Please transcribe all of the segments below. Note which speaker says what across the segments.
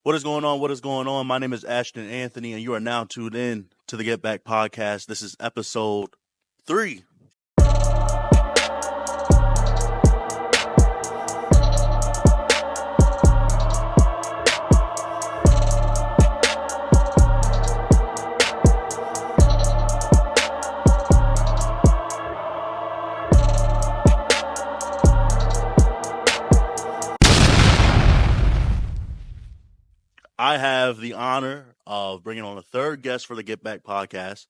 Speaker 1: What is going on? What is going on? My name is Ashton Anthony, and you are now tuned in to the Get Back podcast. This is episode 3. I have the honor of bringing on a third guest for the Get Back podcast,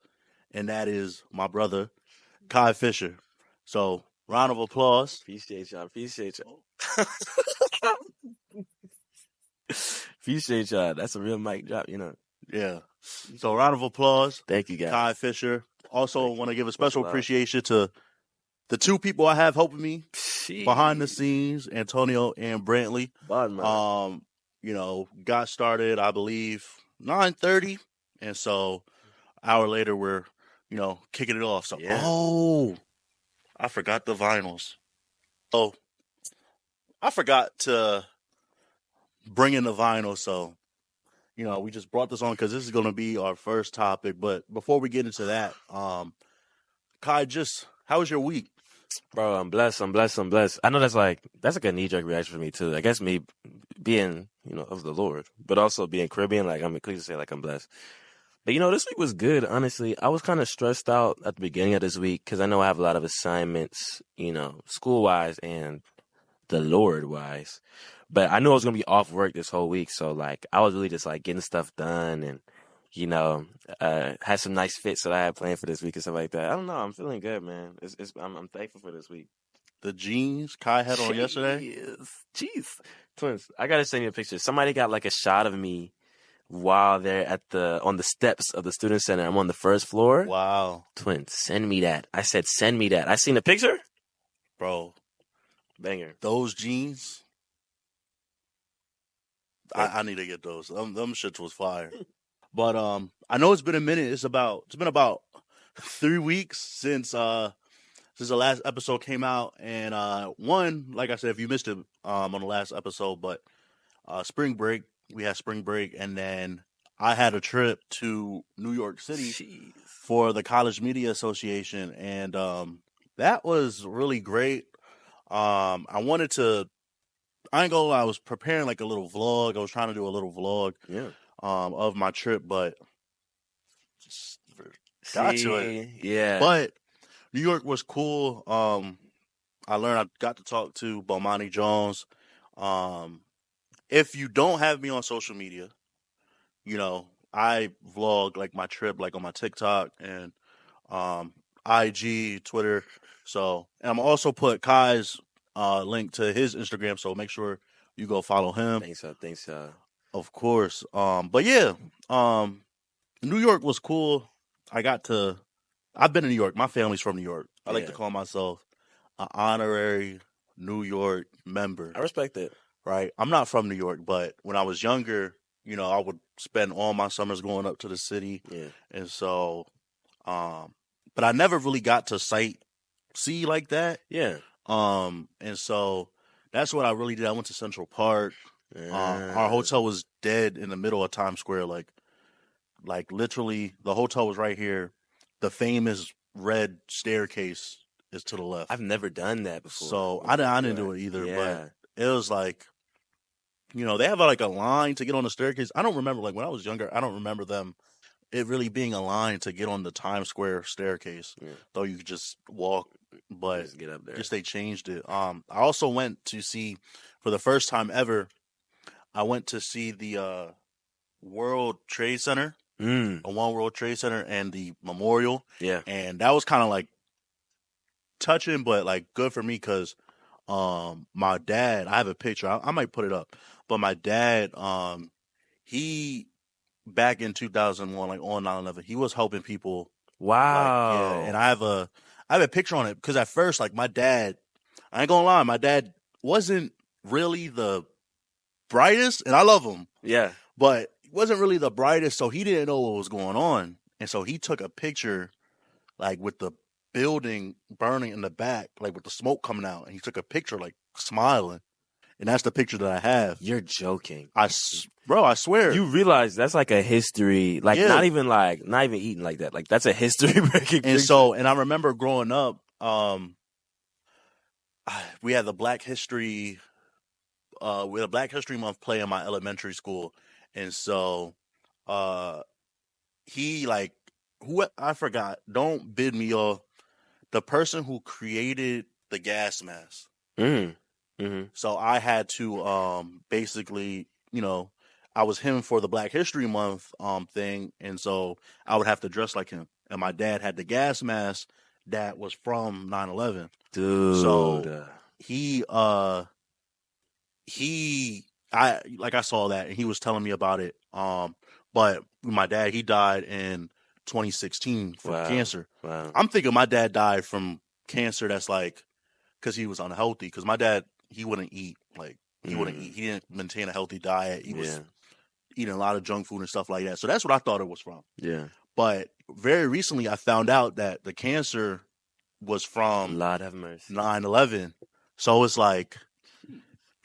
Speaker 1: and that is my brother, Khai Fisher. So, round of applause.
Speaker 2: Appreciate y'all. Appreciate y'all. That's a real mic drop,
Speaker 1: Yeah. So, round of applause.
Speaker 2: Thank you, guys.
Speaker 1: Khai Fisher. Also, want to give a special appreciation to the two people I have helping me behind the scenes, Antonio and Brantley. Got started, I believe, 9:30, and so an hour later we're, kicking it off. So, I forgot the vinyls. Oh, I forgot to bring in the vinyl, so, we just brought this on because this is going to be our first topic. But before we get into that, Khai, how was your week?
Speaker 2: Bro, I'm blessed. I know that's like a knee-jerk reaction for me, too. I guess me being, of the Lord, but also being Caribbean, like, I'm quick to say, like, I'm blessed. But, this week was good, honestly. I was kind of stressed out at the beginning of this week because I know I have a lot of assignments, school-wise and the Lord-wise. But I knew I was going to be off work this whole week, so, like, I was really just, like, getting stuff done and, had some nice fits that I had planned for this week and stuff like that. I don't know. I'm feeling good, man. I'm thankful for this week.
Speaker 1: The jeans Khai had on yesterday?
Speaker 2: Jeez. Twins, I got to send you a picture. Somebody got, like, a shot of me while they're on the steps of the student center. I'm on the first floor.
Speaker 1: Wow.
Speaker 2: Twins, send me that. I said, send me that. I seen the picture.
Speaker 1: Bro.
Speaker 2: Banger.
Speaker 1: Those jeans, I need to get those. Them shits was fire. But I know it's been a minute. It's been about 3 weeks since the last episode came out. And one, like I said, if you missed it on the last episode, but spring break, we had spring break, and then I had a trip to New York City for the College Media Association, and that was really great. I ain't gonna lie, I was preparing like a little vlog. I was trying to do a little vlog of my trip, but just got to it.
Speaker 2: Yeah.
Speaker 1: But New York was cool. I got to talk to Bomani Jones. If you don't have me on social media, I vlog like my trip, like on my TikTok and IG, Twitter. So, and I'm also put Kai's link to his Instagram, so make sure you go follow him.
Speaker 2: Thanks,
Speaker 1: Of course. But yeah, New York was cool. I've been in New York. My family's from New York. I like to call myself an honorary New York member.
Speaker 2: I respect it.
Speaker 1: Right? I'm not from New York, but when I was younger, I would spend all my summers going up to the city.
Speaker 2: Yeah.
Speaker 1: And so, but I never really got to see like that.
Speaker 2: Yeah.
Speaker 1: And so that's what I really did. I went to Central Park. Our hotel was dead in the middle of Times Square. Like literally the hotel was right here. The famous red staircase is to the left.
Speaker 2: I've never done that before.
Speaker 1: So I didn't do it either, but it was like, they have like a line to get on the staircase. I don't remember, like when I was younger, I don't remember it really being a line to get on the Times Square staircase. Yeah. Though you could just walk, but
Speaker 2: just get up there.
Speaker 1: Just they changed it. I also went to see, for the first time ever, I went to see the World Trade Center, the One World Trade Center, and the Memorial.
Speaker 2: Yeah.
Speaker 1: And that was kind of like touching, but like good for me because my dad, I have a picture. I might put it up. But my dad, he back in 2001, like on 9/11, he was helping people.
Speaker 2: Wow.
Speaker 1: And I have a picture on it because at first, like my dad, I ain't gonna lie, my dad wasn't really the brightest, and I love him.
Speaker 2: Yeah.
Speaker 1: But he wasn't really the brightest, so he didn't know what was going on. And so he took a picture, like with the building burning in the back, like with the smoke coming out, and he took a picture, like smiling. and that's the picture that I have.
Speaker 2: You're joking.
Speaker 1: Bro, I swear.
Speaker 2: You realize that's like a history, like not even eating like that. Like that's a history breaking picture.
Speaker 1: And I remember growing up, we had the Black History Month play in my elementary school, and so he like who I forgot. Don't bid me off. The person who created the gas mask.
Speaker 2: Mm-hmm.
Speaker 1: So I had to basically, I was him for the Black History Month thing, and so I would have to dress like him. And my dad had the gas mask that was from 9/11.
Speaker 2: Dude.
Speaker 1: So I saw that and he was telling me about it. But my dad, he died in 2016 from cancer.
Speaker 2: Wow.
Speaker 1: I'm thinking my dad died from cancer that's like because he was unhealthy. Because my dad, he wouldn't eat. Like he wouldn't eat. He didn't maintain a healthy diet. He was eating a lot of junk food and stuff like that. So that's what I thought it was from.
Speaker 2: Yeah.
Speaker 1: But very recently, I found out that the cancer was from
Speaker 2: Lord have mercy.
Speaker 1: 9/11. So it's like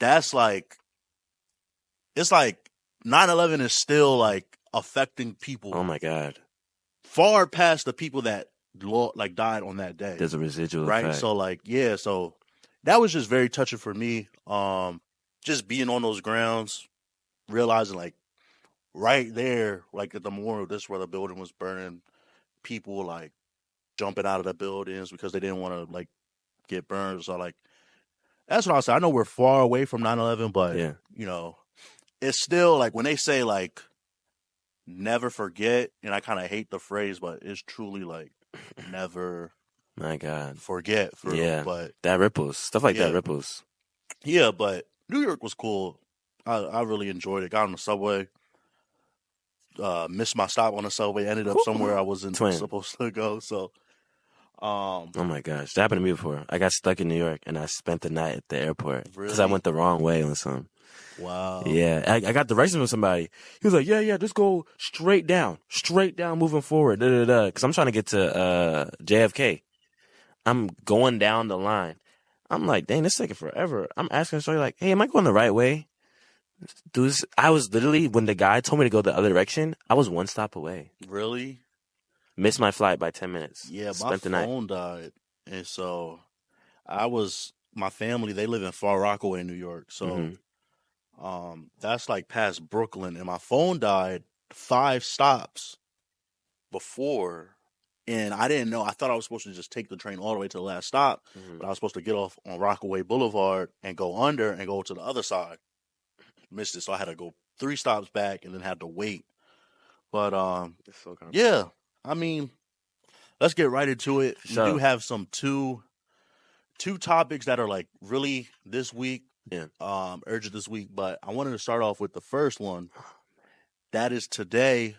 Speaker 1: it's like 9/11 is still like affecting people.
Speaker 2: Oh my God.
Speaker 1: Far past the people that died on that day.
Speaker 2: There's a residual
Speaker 1: right?
Speaker 2: effect.
Speaker 1: So so that was just very touching for me. Just being on those grounds, realizing like right there, like at the memorial, this is where the building was burning, people like jumping out of the buildings because they didn't want to like get burned. So like that's what I was saying. I know we're far away from 9/11, but it's still like when they say like never forget, and I kind of hate the phrase, but it's truly like never.
Speaker 2: My God,
Speaker 1: forget. But
Speaker 2: that ripples. Stuff like that ripples.
Speaker 1: Yeah, but New York was cool. I really enjoyed it. Got on the subway. Missed my stop on the subway. Ended up somewhere I wasn't supposed to go. So,
Speaker 2: oh my gosh, that happened to me before. I got stuck in New York and I spent the night at the airport because
Speaker 1: really?
Speaker 2: I went the wrong way on some.
Speaker 1: Wow.
Speaker 2: Yeah, I got directions from somebody. He was like, "Yeah, just go straight down, moving forward." Because I'm trying to get to JFK. I'm going down the line. I'm like, dang, this is taking forever. I'm asking the like, hey, am I going the right way? Dude, I was literally, when the guy told me to go the other direction, I was one stop away.
Speaker 1: Really?
Speaker 2: Missed my flight by 10 minutes.
Speaker 1: Yeah, my phone died. And so my family, they live in Far Rockaway, New York. So that's like past Brooklyn. And my phone died 5 stops before. And I didn't know. I thought I was supposed to just take the train all the way to the last stop. But I was supposed to get off on Rockaway Boulevard and go under and go to the other side. Missed it. So I had to go 3 stops back and then had to wait. But, yeah. I mean, let's get right into it. We do have some two topics that are like really this week.
Speaker 2: Yeah.
Speaker 1: Urgent this week. But I wanted to start off with the first one. That is today.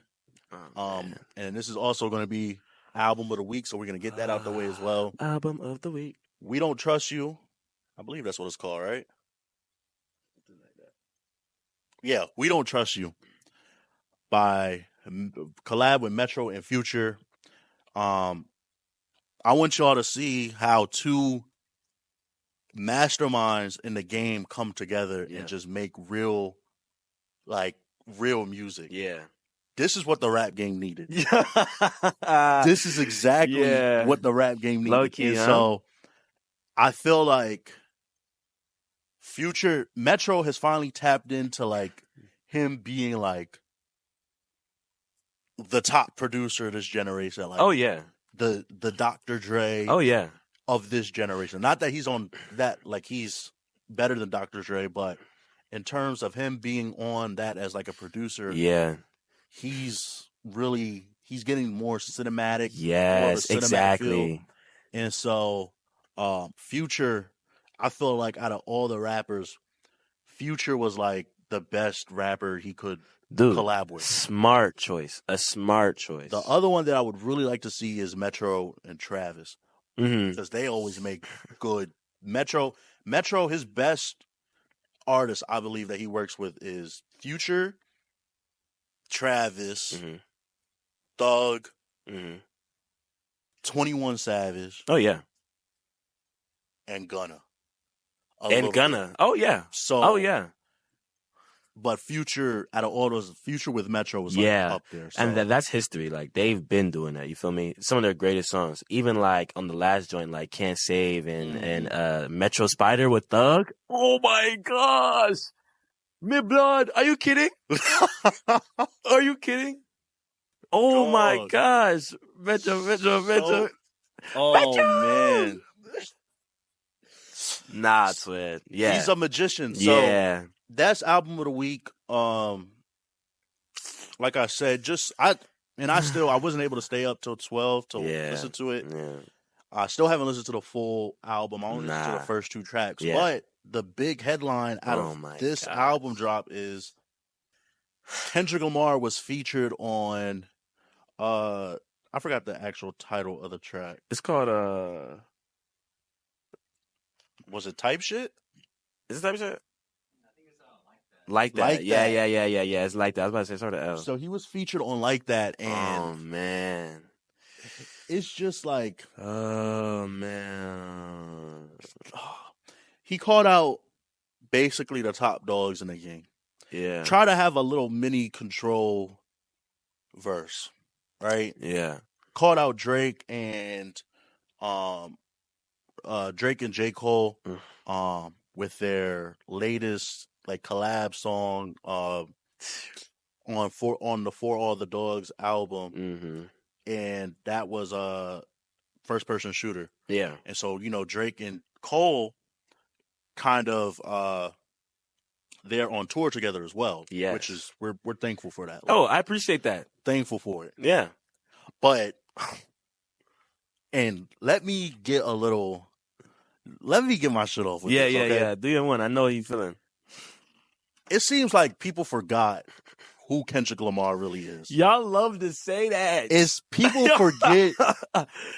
Speaker 1: And this is also going to be album of the week, so we're going to get that out the way as well.
Speaker 2: Album of the week.
Speaker 1: We Don't Trust You. I believe that's what it's called, right? Something like that. Yeah, We Don't Trust You by collab with Metro and Future. I want y'all to see how 2 masterminds in the game come together and just make real music.
Speaker 2: Yeah.
Speaker 1: This is what the rap game needed. This is exactly what the rap game needed.
Speaker 2: Low-key,
Speaker 1: so I feel like Metro has finally tapped into like him being like the top producer of this generation. Like,
Speaker 2: oh yeah,
Speaker 1: the Dr. Dre.
Speaker 2: Oh yeah,
Speaker 1: of this generation. Not that he's on that like he's better than Dr. Dre, but in terms of him being on that as like a producer, he's getting more cinematic.
Speaker 2: Yes, exactly.
Speaker 1: Feel. And so, Future, I feel like out of all the rappers, Future was like the best rapper he could collab with.
Speaker 2: Smart choice. A smart choice.
Speaker 1: The other one that I would really like to see is Metro and Travis. Because they always make good. Metro, his best artist, I believe, that he works with is Future, Travis, Thug, 21 Savage.
Speaker 2: Oh, yeah.
Speaker 1: And Gunna. a
Speaker 2: And
Speaker 1: little
Speaker 2: Gunna.
Speaker 1: bit.
Speaker 2: Oh yeah.
Speaker 1: So,
Speaker 2: Oh yeah.
Speaker 1: but Future, out of all those, Future with Metro was like
Speaker 2: Yeah.
Speaker 1: up there. So
Speaker 2: And that's history. Like they've been doing that. You feel me? Some of their greatest songs, even like on the last joint, like "Can't Save" and Metro Spider with Thug. Oh my gosh, mid blood. Are you kidding? Are you kidding? Oh my
Speaker 1: Dog.
Speaker 2: gosh, Metro.
Speaker 1: Oh man,
Speaker 2: Nah, twin. Yeah,
Speaker 1: he's a magician. So
Speaker 2: yeah,
Speaker 1: that's album of the week. Like I said, I wasn't able to stay up till 12 to
Speaker 2: yeah,
Speaker 1: listen to it.
Speaker 2: yeah.
Speaker 1: I still haven't listened to the full album. I only listened to the
Speaker 2: Nah.
Speaker 1: first 2 tracks.
Speaker 2: Yeah.
Speaker 1: But the big headline out
Speaker 2: Oh
Speaker 1: of
Speaker 2: my
Speaker 1: this
Speaker 2: gosh.
Speaker 1: album drop is Kendrick Lamar was featured on I forgot the actual title of the track.
Speaker 2: It's called
Speaker 1: Was it Type Shit?
Speaker 2: Is it type of shit? Like that. Yeah. It's like that. I was about to say sort of L.
Speaker 1: So he was featured on Like That, and
Speaker 2: Oh man.
Speaker 1: it's just like
Speaker 2: Oh man.
Speaker 1: he called out basically the top dogs in the game.
Speaker 2: Yeah.
Speaker 1: Try to have a little mini Control verse, right?
Speaker 2: Yeah.
Speaker 1: Called out Drake and J. Cole with their latest like collab song on the For All the Dogs album,
Speaker 2: Mm-hmm.
Speaker 1: and that was a first person shooter.
Speaker 2: Yeah.
Speaker 1: And so Drake and Cole kind of they're on tour together as well.
Speaker 2: Yes.
Speaker 1: Which is we're thankful for that.
Speaker 2: Oh, I appreciate that.
Speaker 1: Thankful for it.
Speaker 2: Yeah.
Speaker 1: But and let me get my shit off with this, okay?
Speaker 2: Yeah. Do your one. I know how you feeling.
Speaker 1: It seems like people forgot who Kendrick Lamar really is.
Speaker 2: Y'all love to say that.
Speaker 1: It's people forget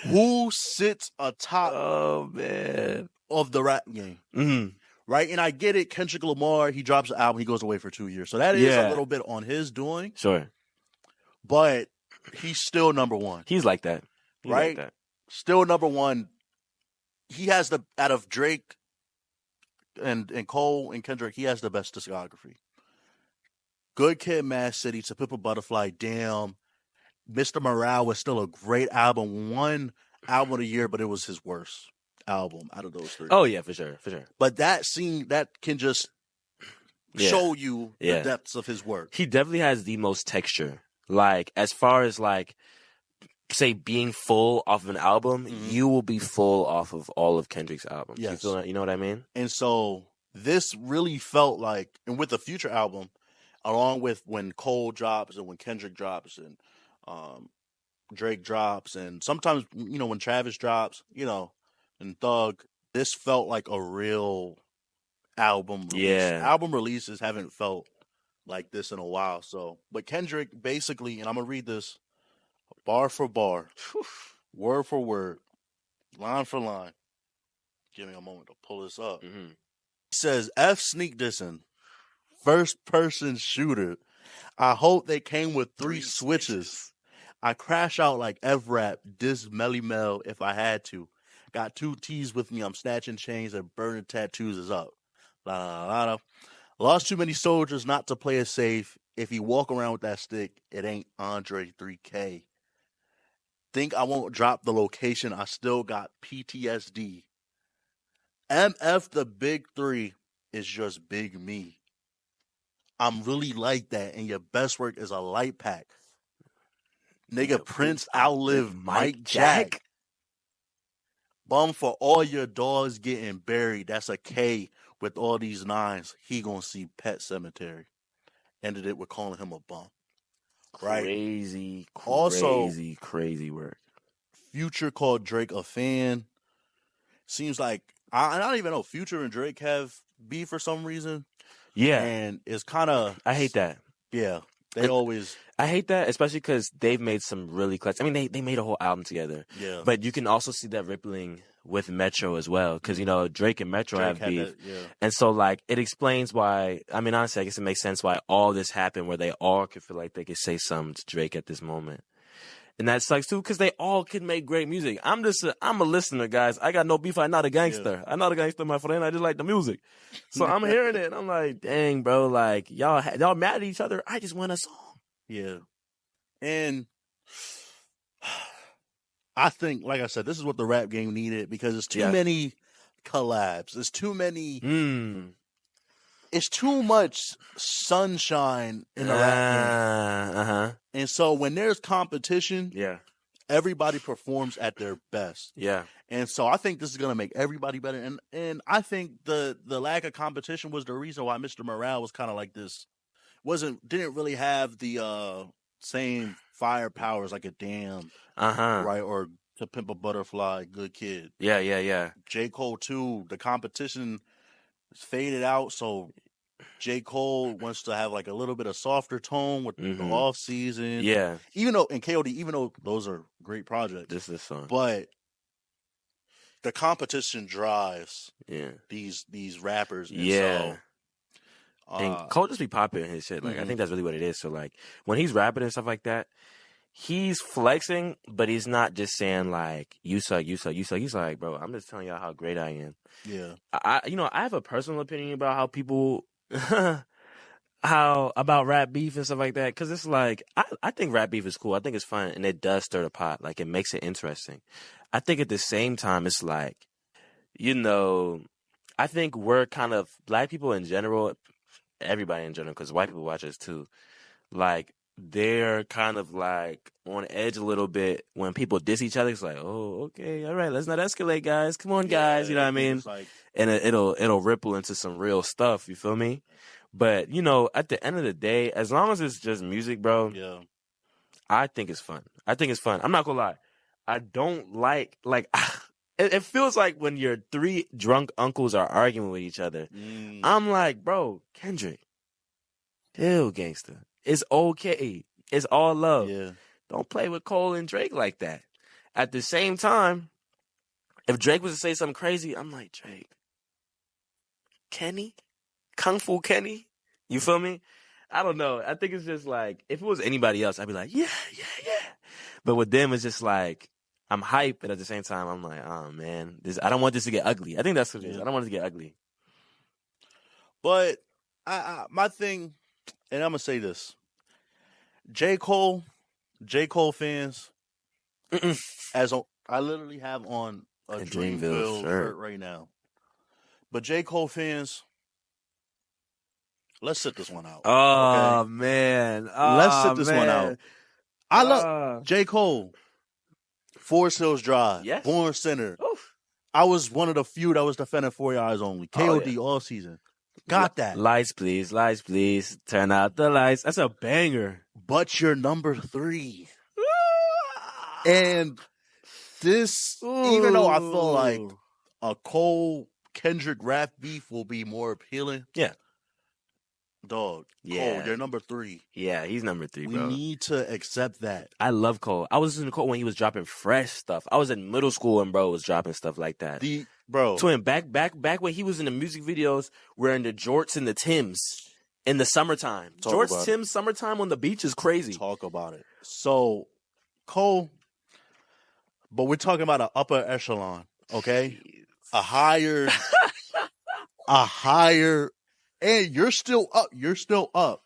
Speaker 1: who sits atop
Speaker 2: Oh man.
Speaker 1: of the rap game.
Speaker 2: Mm-hmm.
Speaker 1: Right? And I get it. Kendrick Lamar, he drops an album, he goes away for 2 years. So that is a little bit on his doing.
Speaker 2: Sure.
Speaker 1: But he's still number one.
Speaker 2: He's like that. He's
Speaker 1: right?
Speaker 2: Like that.
Speaker 1: Still number one. He has out of Drake and Cole and Kendrick, he has the best discography. Good Kid, Mad City, To Pimp a Butterfly, Damn. Mr. Morale was still a great album. One album of the year, but it was his worst album out of those 3.
Speaker 2: Oh yeah, for sure.
Speaker 1: But that can just show you the depths of his work.
Speaker 2: He definitely has the most texture. Like as far as like say being full off of an album, you will be full off of all of Kendrick's albums.
Speaker 1: Yes.
Speaker 2: You feel that? You know what I mean?
Speaker 1: And so this really felt like, and with the Future album, along with when Cole drops and when Kendrick drops and Drake drops, and sometimes when Travis drops, and Thug, this felt like a real album release.
Speaker 2: Yeah.
Speaker 1: Album releases haven't felt like this in a while. So, but Kendrick basically, and I'm gonna read this bar for bar, word for word, line for line. Give me a moment to pull this up.
Speaker 2: Mm-hmm.
Speaker 1: He says, F sneak dissing, first person shooter. I hope they came with 3 switches. I crash out like F-Rap, diss Melly Mel if I had to. Got 2 T's with me, I'm snatching chains and burning tattoos is up. La la la la. Lost too many soldiers not to play it safe. If he walk around with that stick, it ain't Andre 3K. Think I won't drop the location, I still got PTSD. MF the big 3 is just big me. I'm really like that, and your best work is a light pack. Nigga, Prince outlived Mike Jack. Bum for all your dogs getting buried. That's a K with all these 9s. He gonna see Pet Cemetery. Ended it with calling him a bum. Right?
Speaker 2: Crazy work.
Speaker 1: Future called Drake a fan. Seems like I don't even know. Future and Drake have beef for some reason.
Speaker 2: Yeah,
Speaker 1: and it's kind of.
Speaker 2: I hate that.
Speaker 1: Yeah, they always.
Speaker 2: I hate that, especially because they've made some really clutch. I mean, they made a whole album together.
Speaker 1: Yeah,
Speaker 2: but you can also see that rippling with Metro as well, because Drake and Metro have beef, and so like it explains why. I mean, honestly, I guess it makes sense why all this happened, where they all could feel like they could say something to Drake at this moment. And that sucks too, because they all can make great music. I'm a listener, guys. I got no beef. I'm not a gangster. I'm not a gangster, my friend. I just like the music. So I'm hearing it, and I'm like, dang, bro, like, y'all mad at each other? I just want a song.
Speaker 1: Yeah. And I think, like I said, this is what the rap game needed, because it's too many collabs. It's too many. It's too much sunshine in the rap game. And so when there's competition, everybody performs at their best.
Speaker 2: Yeah.
Speaker 1: And so I think this is going to make everybody better. And I think the lack of competition was the reason why Mr. Morale was kind of like this. Didn't really have the same firepower as like a Damn, right? Or To Pimp a Butterfly, Good Kid.
Speaker 2: Yeah.
Speaker 1: J. Cole too. The competition faded out, so J. Cole wants to have like a little bit of softer tone with the off season.
Speaker 2: Yeah.
Speaker 1: Even though even though those are great projects.
Speaker 2: This is song.
Speaker 1: But the competition drives these rappers. And
Speaker 2: yeah.
Speaker 1: So,
Speaker 2: and Cole just be popping in his shit. Like I think that's really what it is. So like when he's rapping and stuff like that, he's flexing, but he's not just saying like you suck. He's like, bro, I'm just telling y'all how great I am.
Speaker 1: Yeah.
Speaker 2: I have a personal opinion about how people about rap beef and stuff like that, because it's like I think rap beef is cool. I think it's fun, and it does stir the pot. Like it makes it interesting. I think at the same time, it's like, I think we're kind of, black people in general, everybody in general, because white people watch us too, like they're kind of like on edge a little bit when people diss each other. It's like, oh, okay, all right, let's not escalate, guys. Come on, guys. You know what I mean? Like, and it'll ripple into some real stuff. You feel me? But at the end of the day, as long as it's just music, bro, I think it's fun. I'm not gonna lie. I don't like it feels like when your three drunk uncles are arguing with each other. I'm like, bro, Kendrick, chill, gangster. It's okay. It's all love.
Speaker 1: Yeah.
Speaker 2: Don't play with Cole and Drake like that. At the same time, if Drake was to say something crazy, I'm like, Drake, Kenny? Kung Fu Kenny? You feel me? I don't know. I think it's just like, if it was anybody else, I'd be like, yeah. But with them, it's just like, I'm hyped, but at the same time, I'm like, oh, man, I don't want this to get ugly. I think that's what it is. I don't want it to get ugly.
Speaker 1: But my thing, and I'm going to say this, J. Cole fans, I literally have on a Dreamville shirt right now. But J. Cole fans, let's sit this one out.
Speaker 2: Oh,
Speaker 1: okay?
Speaker 2: Man.
Speaker 1: Let's sit this one out. I love J. Cole. Forest Hills Drive. Yes. Born Center. Oof. I was one of the few that was defending For Your Eyes Only. KOD all season. Got that.
Speaker 2: Lights, please. Lights, please. Turn out the lights. That's a banger.
Speaker 1: But you're number 3. And this, even though I feel like a Cole Kendrick rap beef will be more appealing.
Speaker 2: Yeah.
Speaker 1: Dog. Yeah. Cole, you're number 3.
Speaker 2: Yeah, he's number 3, bro.
Speaker 1: We need to accept that.
Speaker 2: I love Cole. I was listening to Cole when he was dropping fresh stuff. I was in middle school and bro was dropping stuff like that. Twin, back when he was in the music videos, wearing the jorts and the Tims in the summertime. Jorts, Tims, summertime on the beach is crazy.
Speaker 1: Talk about it. So, Cole, but we're talking about an upper echelon, okay? Jeez. A higher, and you're still up.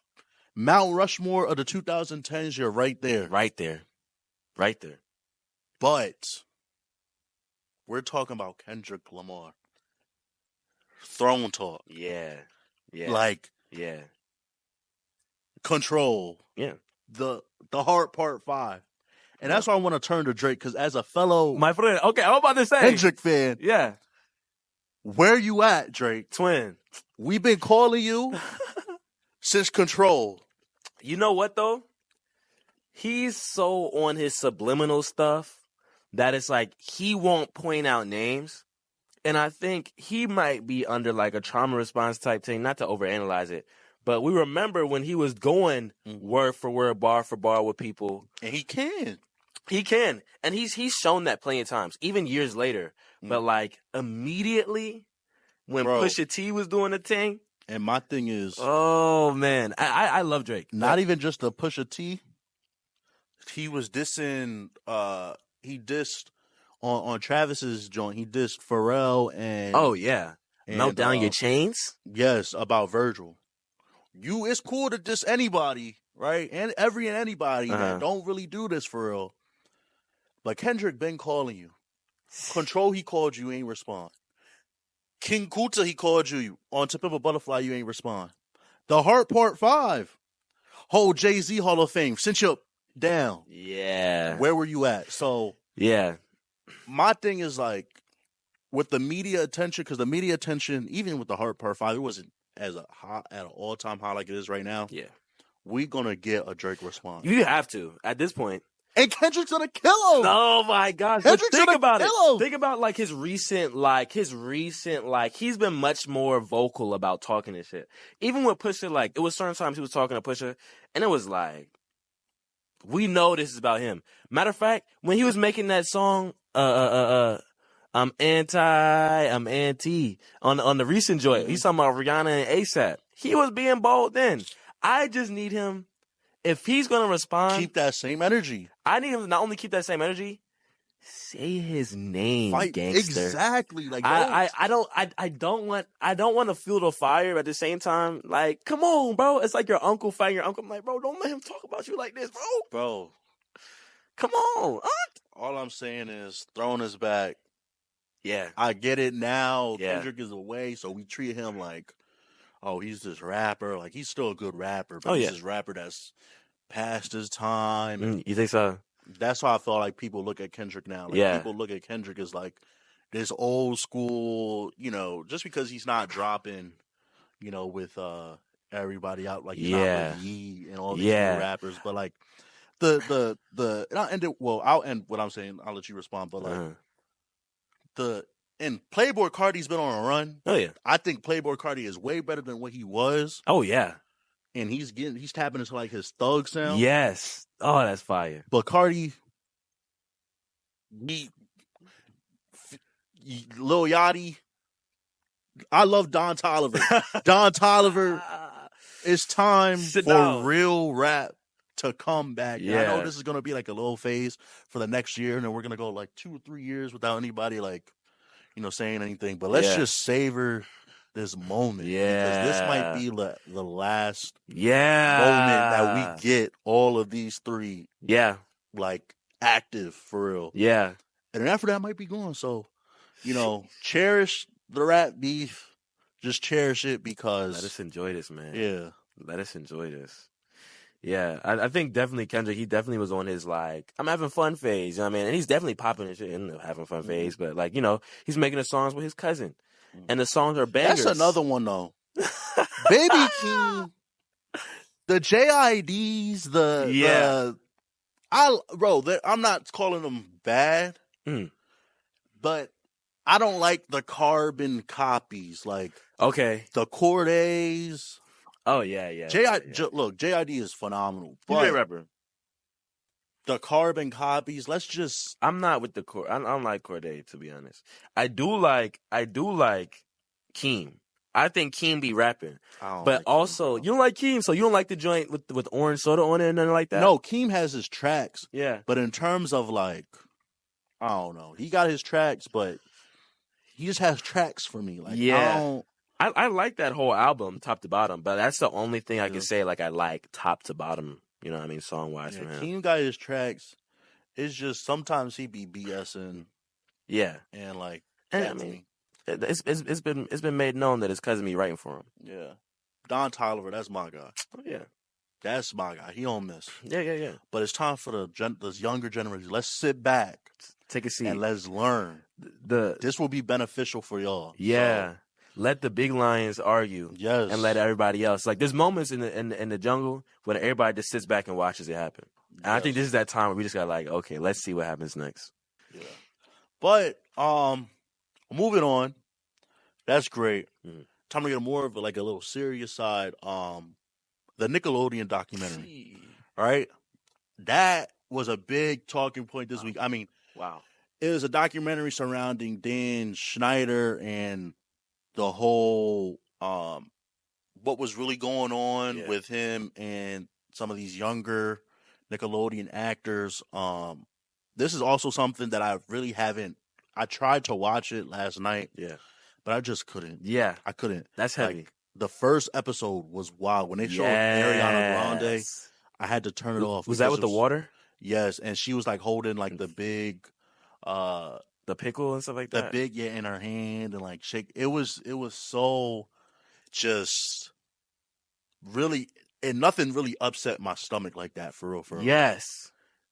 Speaker 1: Mount Rushmore of the 2010s, you're right there.
Speaker 2: Right there.
Speaker 1: But we're talking about Kendrick Lamar. Throne Talk.
Speaker 2: Yeah.
Speaker 1: Yeah. Control.
Speaker 2: Yeah.
Speaker 1: The Heart Part 5. And that's why I want to turn to Drake, because as a fellow...
Speaker 2: My friend, okay, I'm about to say...
Speaker 1: Kendrick fan.
Speaker 2: Yeah.
Speaker 1: Where you at, Drake?
Speaker 2: Twin.
Speaker 1: We've been calling you since Control.
Speaker 2: You know what, though? He's so on his subliminal stuff that it's like he won't point out names. And I think he might be under like a trauma response type thing, not to overanalyze it. But we remember when he was going word for word, bar for bar with people.
Speaker 1: And he can.
Speaker 2: And he's shown that plenty of times, even years later. But like immediately when Pusha T was doing the thing.
Speaker 1: And my thing is,
Speaker 2: oh man, I love Drake.
Speaker 1: Not even just the Pusha T. he was dissing. He dissed on Travis's joint. He dissed Pharrell and
Speaker 2: Oh yeah, melt down your chains.
Speaker 1: yes, about Virgil. It's cool to diss anybody, right? And anybody that don't really do this for real. But Kendrick been calling you. Control, he called you, ain't respond. King Kuta, he called you. On Tip of a Butterfly, you ain't respond. The Heart Part 5. Whole Jay-Z Hall of Fame. Since you're down.
Speaker 2: Yeah.
Speaker 1: Where were you at? So,
Speaker 2: yeah.
Speaker 1: My thing is like, with the media attention, because the media attention, even with the Heart Part 5, it wasn't as a hot at an all-time high like it is right now.
Speaker 2: Yeah.
Speaker 1: We're going to get a Drake response.
Speaker 2: You have to, at this point.
Speaker 1: And Kendrick's gonna kill him.
Speaker 2: Oh my gosh!
Speaker 1: Kendrick's
Speaker 2: think
Speaker 1: gonna
Speaker 2: about
Speaker 1: kill
Speaker 2: it.
Speaker 1: him.
Speaker 2: Think about his recent. He's been much more vocal about talking this shit. Even with Pusha, it was certain times he was talking to Pusha, and it was like, we know this is about him. Matter of fact, when he was making that song, I'm anti on the recent joint. He's talking about Rihanna and ASAP. He was being bold then. I just need him. If he's gonna respond,
Speaker 1: keep that same energy.
Speaker 2: I need him to not only keep that same energy, say his name, gangster.
Speaker 1: Exactly.
Speaker 2: I don't want to fuel the fire, but at the same time, come on, bro. It's like your uncle fighting your uncle. I'm like, bro, don't let him talk about you like this, bro.
Speaker 1: Bro,
Speaker 2: come on.
Speaker 1: All I'm saying is throwing us back.
Speaker 2: Yeah,
Speaker 1: I get it now.
Speaker 2: Yeah.
Speaker 1: Kendrick is away, so we treat him like, oh, he's this rapper. Like, he's still a good rapper, but he's this rapper that's past his time.
Speaker 2: You think so?
Speaker 1: That's why I feel like people look at Kendrick now. People look at Kendrick as like this old school, just because he's not dropping, with everybody out, like he's not with Yee and all these new rappers. But like and I'll end it. Well, I'll end what I'm saying. I'll let you respond. But and Playboy Cardi's been on a run.
Speaker 2: Oh yeah,
Speaker 1: I think Playboy Cardi is way better than what he was.
Speaker 2: Oh yeah.
Speaker 1: And he's tapping into his thug sound.
Speaker 2: Yes. Oh, that's fire.
Speaker 1: But Cardi, Lil Yachty, I love Don Toliver. Don Toliver, it's time for real rap to come back. Yeah. I know this is going to be like a little phase for the next year, and then we're going to go 2 or 3 years without anybody saying anything. But let's just savor this moment.
Speaker 2: Yeah.
Speaker 1: Because this might be the last moment that we get all of these three active for real.
Speaker 2: Yeah.
Speaker 1: And then after that might be gone. So, cherish the rap beef. Just cherish it because
Speaker 2: let us enjoy this, man.
Speaker 1: Yeah.
Speaker 2: Let us enjoy this. Yeah. I think definitely Kendrick, he definitely was on his I'm having fun phase, you know what I mean? And he's definitely popping and shit in the having fun phase, but he's making the songs with his cousin. And the songs are bangers.
Speaker 1: That's another one though. Baby King, the JIDs, I'm not calling them bad, but I don't like the carbon copies, the Cordays.
Speaker 2: Oh yeah.
Speaker 1: Look, JID is phenomenal.
Speaker 2: He's a great rapper.
Speaker 1: The carbon copies.
Speaker 2: I'm not with the I don't like Corday, to be honest. I do like Keem. I think Keem be rapping, but also you don't like Keem, so you don't like the joint with orange soda on it and nothing like that.
Speaker 1: No, Keem has his tracks.
Speaker 2: Yeah,
Speaker 1: but in terms of I don't know, he got his tracks, but he just has tracks for me.
Speaker 2: I like that whole album top to bottom, but that's the only thing I can say I like top to bottom. You know what I mean, song wise from him.
Speaker 1: Keem got his tracks. It's just sometimes he be BSing.
Speaker 2: Yeah,
Speaker 1: and
Speaker 2: I mean, it's been made known that his cousin be writing for him.
Speaker 1: Yeah, Don Toliver, that's my guy.
Speaker 2: Oh yeah,
Speaker 1: that's my guy. He don't miss.
Speaker 2: Yeah.
Speaker 1: But it's time for this younger generation. Let's sit back,
Speaker 2: take a seat,
Speaker 1: and let's learn. This will be beneficial for y'all.
Speaker 2: Yeah. So, let the big lions argue, and let everybody else. There's moments in the jungle when everybody just sits back and watches it happen. And I think this is that time where we just got okay, let's see what happens next.
Speaker 1: Yeah, but moving on, that's great. Time to get more of a little serious side. The Nickelodeon documentary, right? That was a big talking point this week. I mean,
Speaker 2: wow,
Speaker 1: it was a documentary surrounding Dan Schneider and the whole what was really going on with him and some of these younger Nickelodeon actors. This is also something that I really haven't. I tried to watch it last night,
Speaker 2: Yeah.
Speaker 1: but I just couldn't.
Speaker 2: Yeah.
Speaker 1: I couldn't.
Speaker 2: That's heavy.
Speaker 1: Like the first episode was wild when they showed Ariana Grande.
Speaker 2: Yes.
Speaker 1: I had to turn it off.
Speaker 2: Was that
Speaker 1: because
Speaker 2: with
Speaker 1: it
Speaker 2: the
Speaker 1: was-
Speaker 2: water?
Speaker 1: Yes, and she was like holding like the big,
Speaker 2: The pickle and stuff like that?
Speaker 1: in her hand and like shake. It was so just really, and nothing really upset my stomach like that for real. For real.
Speaker 2: Yes.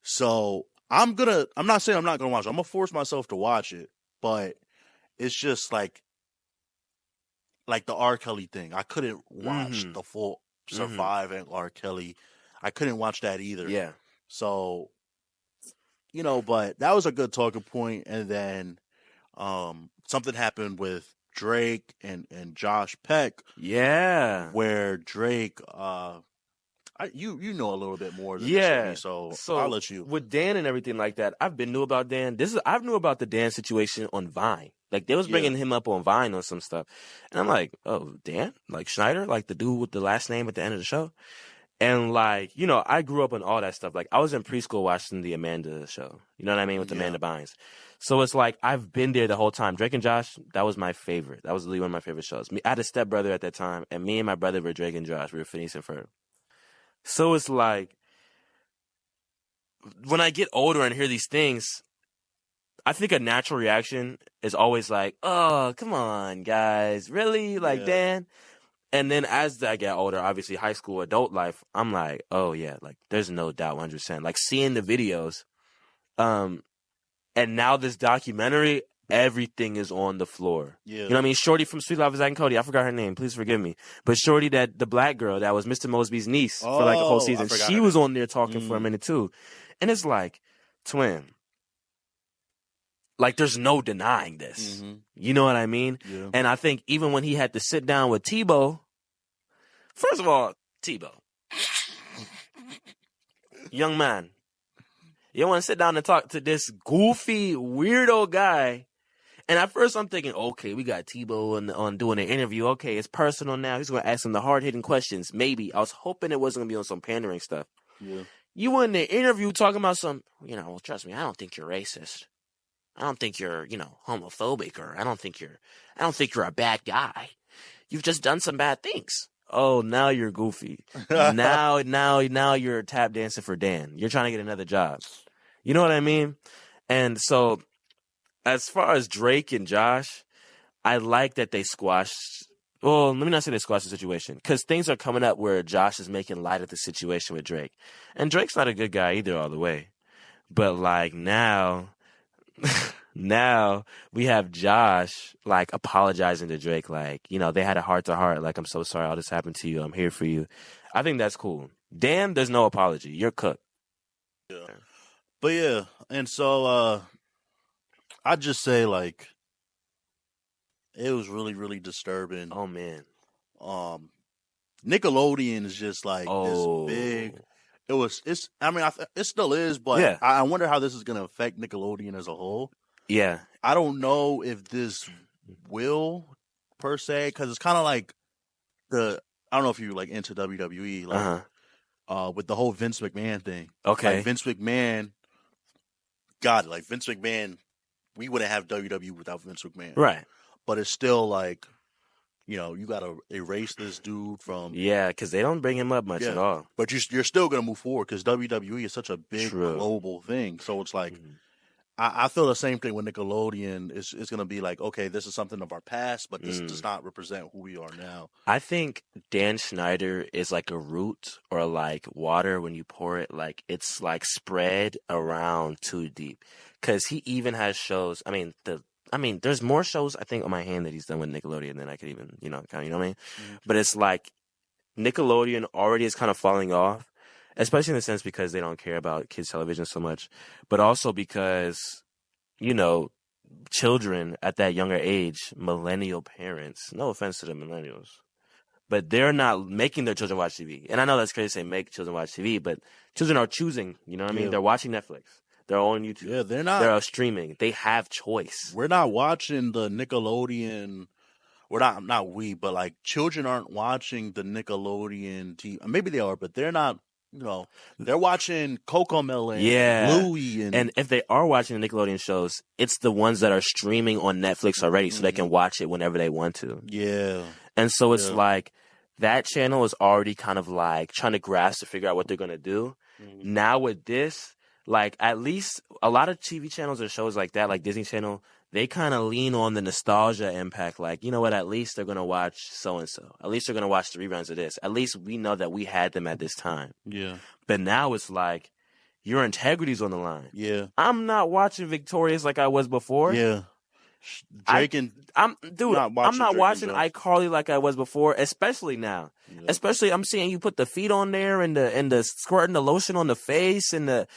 Speaker 1: So I'm not saying I'm not gonna watch it. I'm gonna force myself to watch it, but it's just like the R. Kelly thing. I couldn't watch the full Survive and R. Kelly. I couldn't watch that either.
Speaker 2: Yeah.
Speaker 1: So, but that was a good talking point. And then something happened with Drake and Josh Peck.
Speaker 2: Yeah.
Speaker 1: Where Drake, you know a little bit more than me, so I'll let you.
Speaker 2: With Dan and everything like that, I've been new about Dan. I've knew about the Dan situation on Vine. Like they was bringing him up on Vine on some stuff, and I'm like, oh, Dan, like Schneider, like the dude with the last name at the end of the show, and like I grew up on all that stuff. Like I was in preschool watching the Amanda show. You know what I mean, with Amanda Bynes. So it's like I've been there the whole time. Drake and Josh, that was my favorite. That was really one of my favorite shows. I had a stepbrother at that time, and me and my brother were Drake and Josh. We were Phineas and Ferb. So it's like, when I get older and hear these things, I think a natural reaction is always like, oh, come on, guys. Really? Like, Dan? And then as I get older, obviously high school, adult life, I'm like, oh, yeah, like, there's no doubt 100%. Like, seeing the videos, and now this documentary, everything is on the floor.
Speaker 1: Yeah.
Speaker 2: You know what I mean? Shorty from Sweet Love is Zack and Cody. I forgot her name. Please forgive me. But Shorty, the black girl that was Mr. Mosby's niece for like a whole season, she was on there talking for a minute too. And it's like, twin, like there's no denying this.
Speaker 1: Mm-hmm.
Speaker 2: You know what I mean?
Speaker 1: Yeah.
Speaker 2: And I think even when he had to sit down with Tebow, first of all, Tebow, young man, you want to sit down and talk to this goofy, weirdo guy. And at first I'm thinking, okay, we got Tebow on doing an interview. Okay, it's personal now. He's going to ask him the hard-hitting questions. Maybe. I was hoping it wasn't going to be on some pandering stuff.
Speaker 1: Yeah.
Speaker 2: You were in the interview talking about some, well, trust me, I don't think you're racist. I don't think you're, homophobic, or I don't think you're a bad guy. You've just done some bad things. Oh, now you're goofy. now you're tap dancing for Dan. You're trying to get another job. You know what I mean? And so, as far as Drake and Josh, I like that they squashed. Well, let me not say they squashed the situation, because things are coming up where Josh is making light of the situation with Drake. And Drake's not a good guy either all the way. But like now we have Josh like apologizing to Drake, like, they had a heart to heart, like, I'm so sorry all this happened to you. I'm here for you. I think that's cool. Dan, there's no apology. You're cooked.
Speaker 1: Yeah. But yeah, and so I'd just say like it was really, really disturbing.
Speaker 2: Oh man.
Speaker 1: Nickelodeon is just like this big. It still is, but
Speaker 2: yeah.
Speaker 1: I wonder how this is going to affect Nickelodeon as a whole.
Speaker 2: Yeah.
Speaker 1: I don't know if this will per se, because it's kind of like I don't know if you like into WWE, like with the whole Vince McMahon thing.
Speaker 2: Okay.
Speaker 1: Like Vince McMahon, God, like Vince McMahon, we wouldn't have WWE without Vince McMahon,
Speaker 2: right?
Speaker 1: But it's still like, you got to erase this dude from.
Speaker 2: Yeah, because they don't bring him up much at all.
Speaker 1: But you're still going to move forward because WWE is such a big global thing. So it's like, I feel the same thing with Nickelodeon. It's going to be like, okay, this is something of our past, but this does not represent who we are now.
Speaker 2: I think Dan Schneider is like a root or like water when you pour it. Like it's like spread around too deep. Because he even has shows. There's more shows I think on my hand that he's done with Nickelodeon than I could even, count. You know what I mean? Mm-hmm. But it's like Nickelodeon already is kind of falling off. Especially in the sense because they don't care about kids' television so much, but also because, children at that younger age, millennial parents, no offense to the millennials, but they're not making their children watch TV. And I know that's crazy to say make children watch TV, but children are choosing, you know what I mean? They're watching Netflix. They're on YouTube.
Speaker 1: Yeah, they're not.
Speaker 2: They're streaming. They have choice.
Speaker 1: We're not watching the Nickelodeon. We're not we, but like children aren't watching the Nickelodeon TV. Maybe they are, but they're not they're watching Cocomelon and
Speaker 2: Yeah.
Speaker 1: Bluey
Speaker 2: And if they are watching the Nickelodeon shows, it's the ones that are streaming on Netflix already, so they can watch it whenever they want to.
Speaker 1: Yeah.
Speaker 2: And so it's like that channel is already kind of like trying to grasp to figure out what they're going to do. Now with this, like at least a lot of TV channels or shows like that, like Disney Channel, they kind of lean on the nostalgia impact. Like, you know what? At least they're going to watch so-and-so. At least they're going to watch the reruns of this. At least we know that we had them at this time.
Speaker 1: Yeah.
Speaker 2: But now it's like your integrity's on the line.
Speaker 1: Yeah.
Speaker 2: I'm not watching Victorious like I was before.
Speaker 1: Yeah. Drake and
Speaker 2: I'm not watching iCarly like I was before, especially now.
Speaker 1: Yeah.
Speaker 2: Especially I'm seeing you put the feet on there and the squirting the lotion on the face and the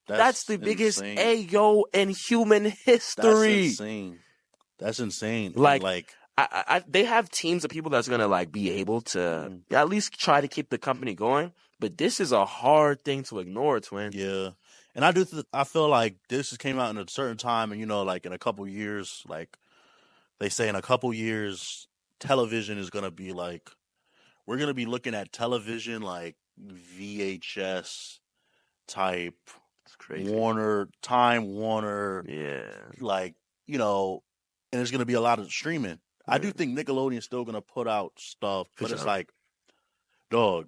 Speaker 2: that's the biggest ayo in human history.
Speaker 1: That's insane.
Speaker 2: Like I they have teams of people that's gonna like be able to at least try to keep the company going. But this is a hard thing to ignore, twin.
Speaker 1: Yeah. And I feel like this just came out in a certain time, and like in a couple years, like they say in a couple years, television is gonna be like we're gonna be looking at television like VHS type,
Speaker 2: it's crazy.
Speaker 1: Time Warner, like and there's gonna be a lot of streaming. I do think Nickelodeon's still gonna put out stuff, but it's like, dog.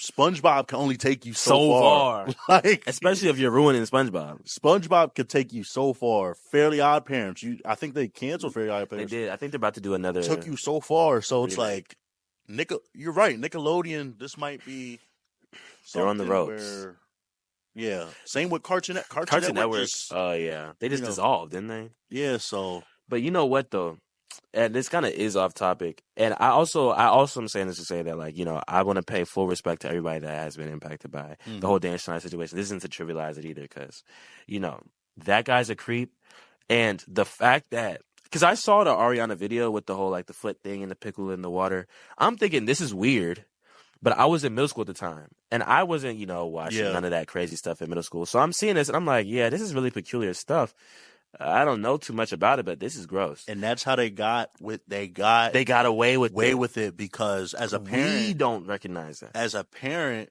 Speaker 1: SpongeBob can only take you so far. Like,
Speaker 2: especially if you're ruining SpongeBob.
Speaker 1: SpongeBob could take you so far. Fairly Odd Parents. I think they canceled Fairly Odd Parents.
Speaker 2: They did. I think they're about to do another.
Speaker 1: Took you so far. So it's like, you're right. Nickelodeon, this might be
Speaker 2: they're on the ropes.
Speaker 1: Yeah. Same with Cartoon
Speaker 2: Network. Oh, yeah. They just dissolved, didn't they?
Speaker 1: Yeah, so.
Speaker 2: But you know what, though? And this kind of is off topic. And I also am saying this to say that, like, I want to pay full respect to everybody that has been impacted by the whole Dan Schneider situation. This isn't to trivialize it either because, that guy's a creep. And the fact that, because I saw the Ariana video with the whole, like, the foot thing and the pickle in the water. I'm thinking this is weird. But I was in middle school at the time. And I wasn't, watching none of that crazy stuff in middle school. So I'm seeing this and I'm like, yeah, this is really peculiar stuff. I don't know too much about it, but this is gross.
Speaker 1: And that's how they got
Speaker 2: away with
Speaker 1: it because as a parent,
Speaker 2: we don't recognize that.
Speaker 1: As a parent,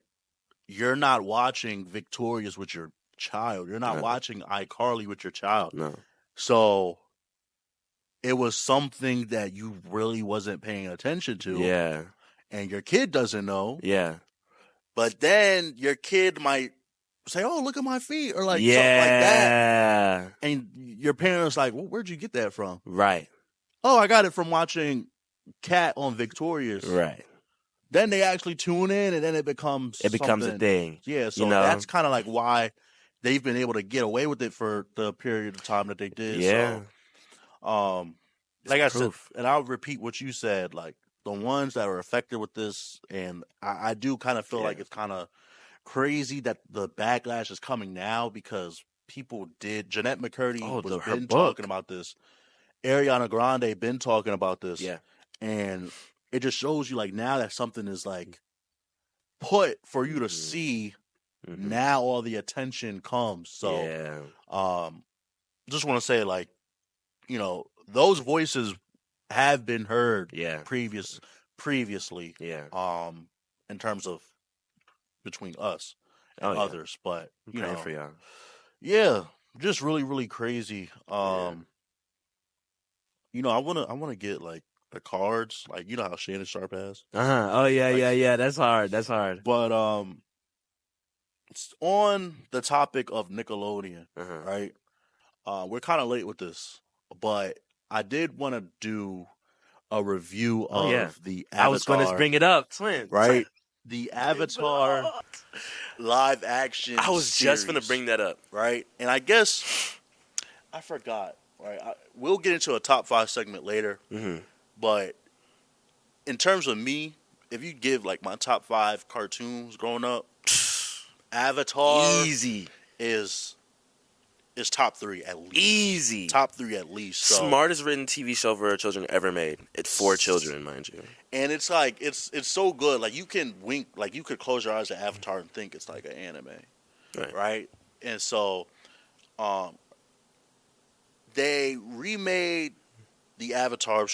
Speaker 1: you're not watching Victorious with your child. You're not watching iCarly with your child.
Speaker 2: No.
Speaker 1: So it was something that you really wasn't paying attention to.
Speaker 2: Yeah.
Speaker 1: And your kid doesn't know.
Speaker 2: Yeah.
Speaker 1: But then your kid might say, "Oh, look at my feet," or like something like that. And your parents like, "Well, where'd you get that from?"
Speaker 2: Right.
Speaker 1: "Oh, I got it from watching Cat on Victorious."
Speaker 2: Right.
Speaker 1: Then they actually tune in, and then it becomes
Speaker 2: a thing.
Speaker 1: Yeah. So that's kind of like why they've been able to get away with it for the period of time that they did.
Speaker 2: Yeah.
Speaker 1: So, like I said, and I'll repeat what you said, like the ones that are affected with this, and I do kind of feel like it's kind of crazy that the backlash is coming now because people did. Jeanette McCurdy been talking about this. Ariana Grande been talking about this.
Speaker 2: Yeah.
Speaker 1: And it just shows you like now that something is like put for you to see. Now all the attention comes. So just want to say like, those voices have been heard previously.
Speaker 2: Yeah.
Speaker 1: In terms of between us and others, but
Speaker 2: I'm praying for y'all.
Speaker 1: Yeah, just really, really crazy. I wanna get like the cards, like how Shannon Sharp has.
Speaker 2: Oh yeah. That's hard.
Speaker 1: But it's on the topic of Nickelodeon, right? We're kind of late with this, but I did want to do a review of the Avatar.
Speaker 2: I was going to bring it up, twin.
Speaker 1: Right? The Avatar live action
Speaker 2: I was
Speaker 1: series,
Speaker 2: just going to bring that up.
Speaker 1: Right? And I guess I forgot. Right? We'll get into a top 5 segment later. But in terms of me, if you give like my top 5 cartoons growing up, Avatar is top 3 at least.
Speaker 2: Easy.
Speaker 1: Top 3 at least. So.
Speaker 2: Smartest written TV show for children ever made. It's for children, mind you.
Speaker 1: And it's like it's so good. Like you can wink, like you could close your eyes to Avatar and think it's like an anime, right? And so, they remade the Avatar,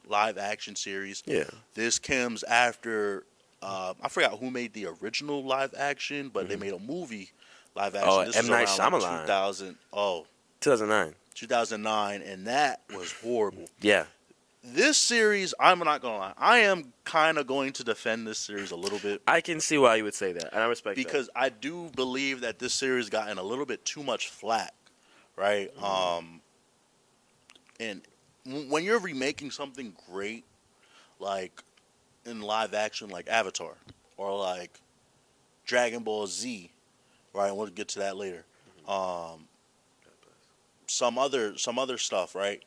Speaker 1: live action series.
Speaker 2: Yeah.
Speaker 1: This comes after I forgot who made the original live action, but they
Speaker 2: Mhm.
Speaker 1: made a movie live
Speaker 2: Oh,
Speaker 1: action. This
Speaker 2: M
Speaker 1: is
Speaker 2: Night
Speaker 1: around like
Speaker 2: Shyamalan,
Speaker 1: 2000. Oh,
Speaker 2: 2009.
Speaker 1: 2009, and that was horrible.
Speaker 2: Yeah,
Speaker 1: This series, I'm not gonna lie, I am kind of going to defend this series a little bit
Speaker 2: I can see why you would say that, and I respect that.
Speaker 1: because I do believe that this series gotten a little bit too much flack, right? And when you're remaking something great, like in live action, like Avatar, or like Dragon Ball Z, right? We'll get to that later. Um, some other stuff, right?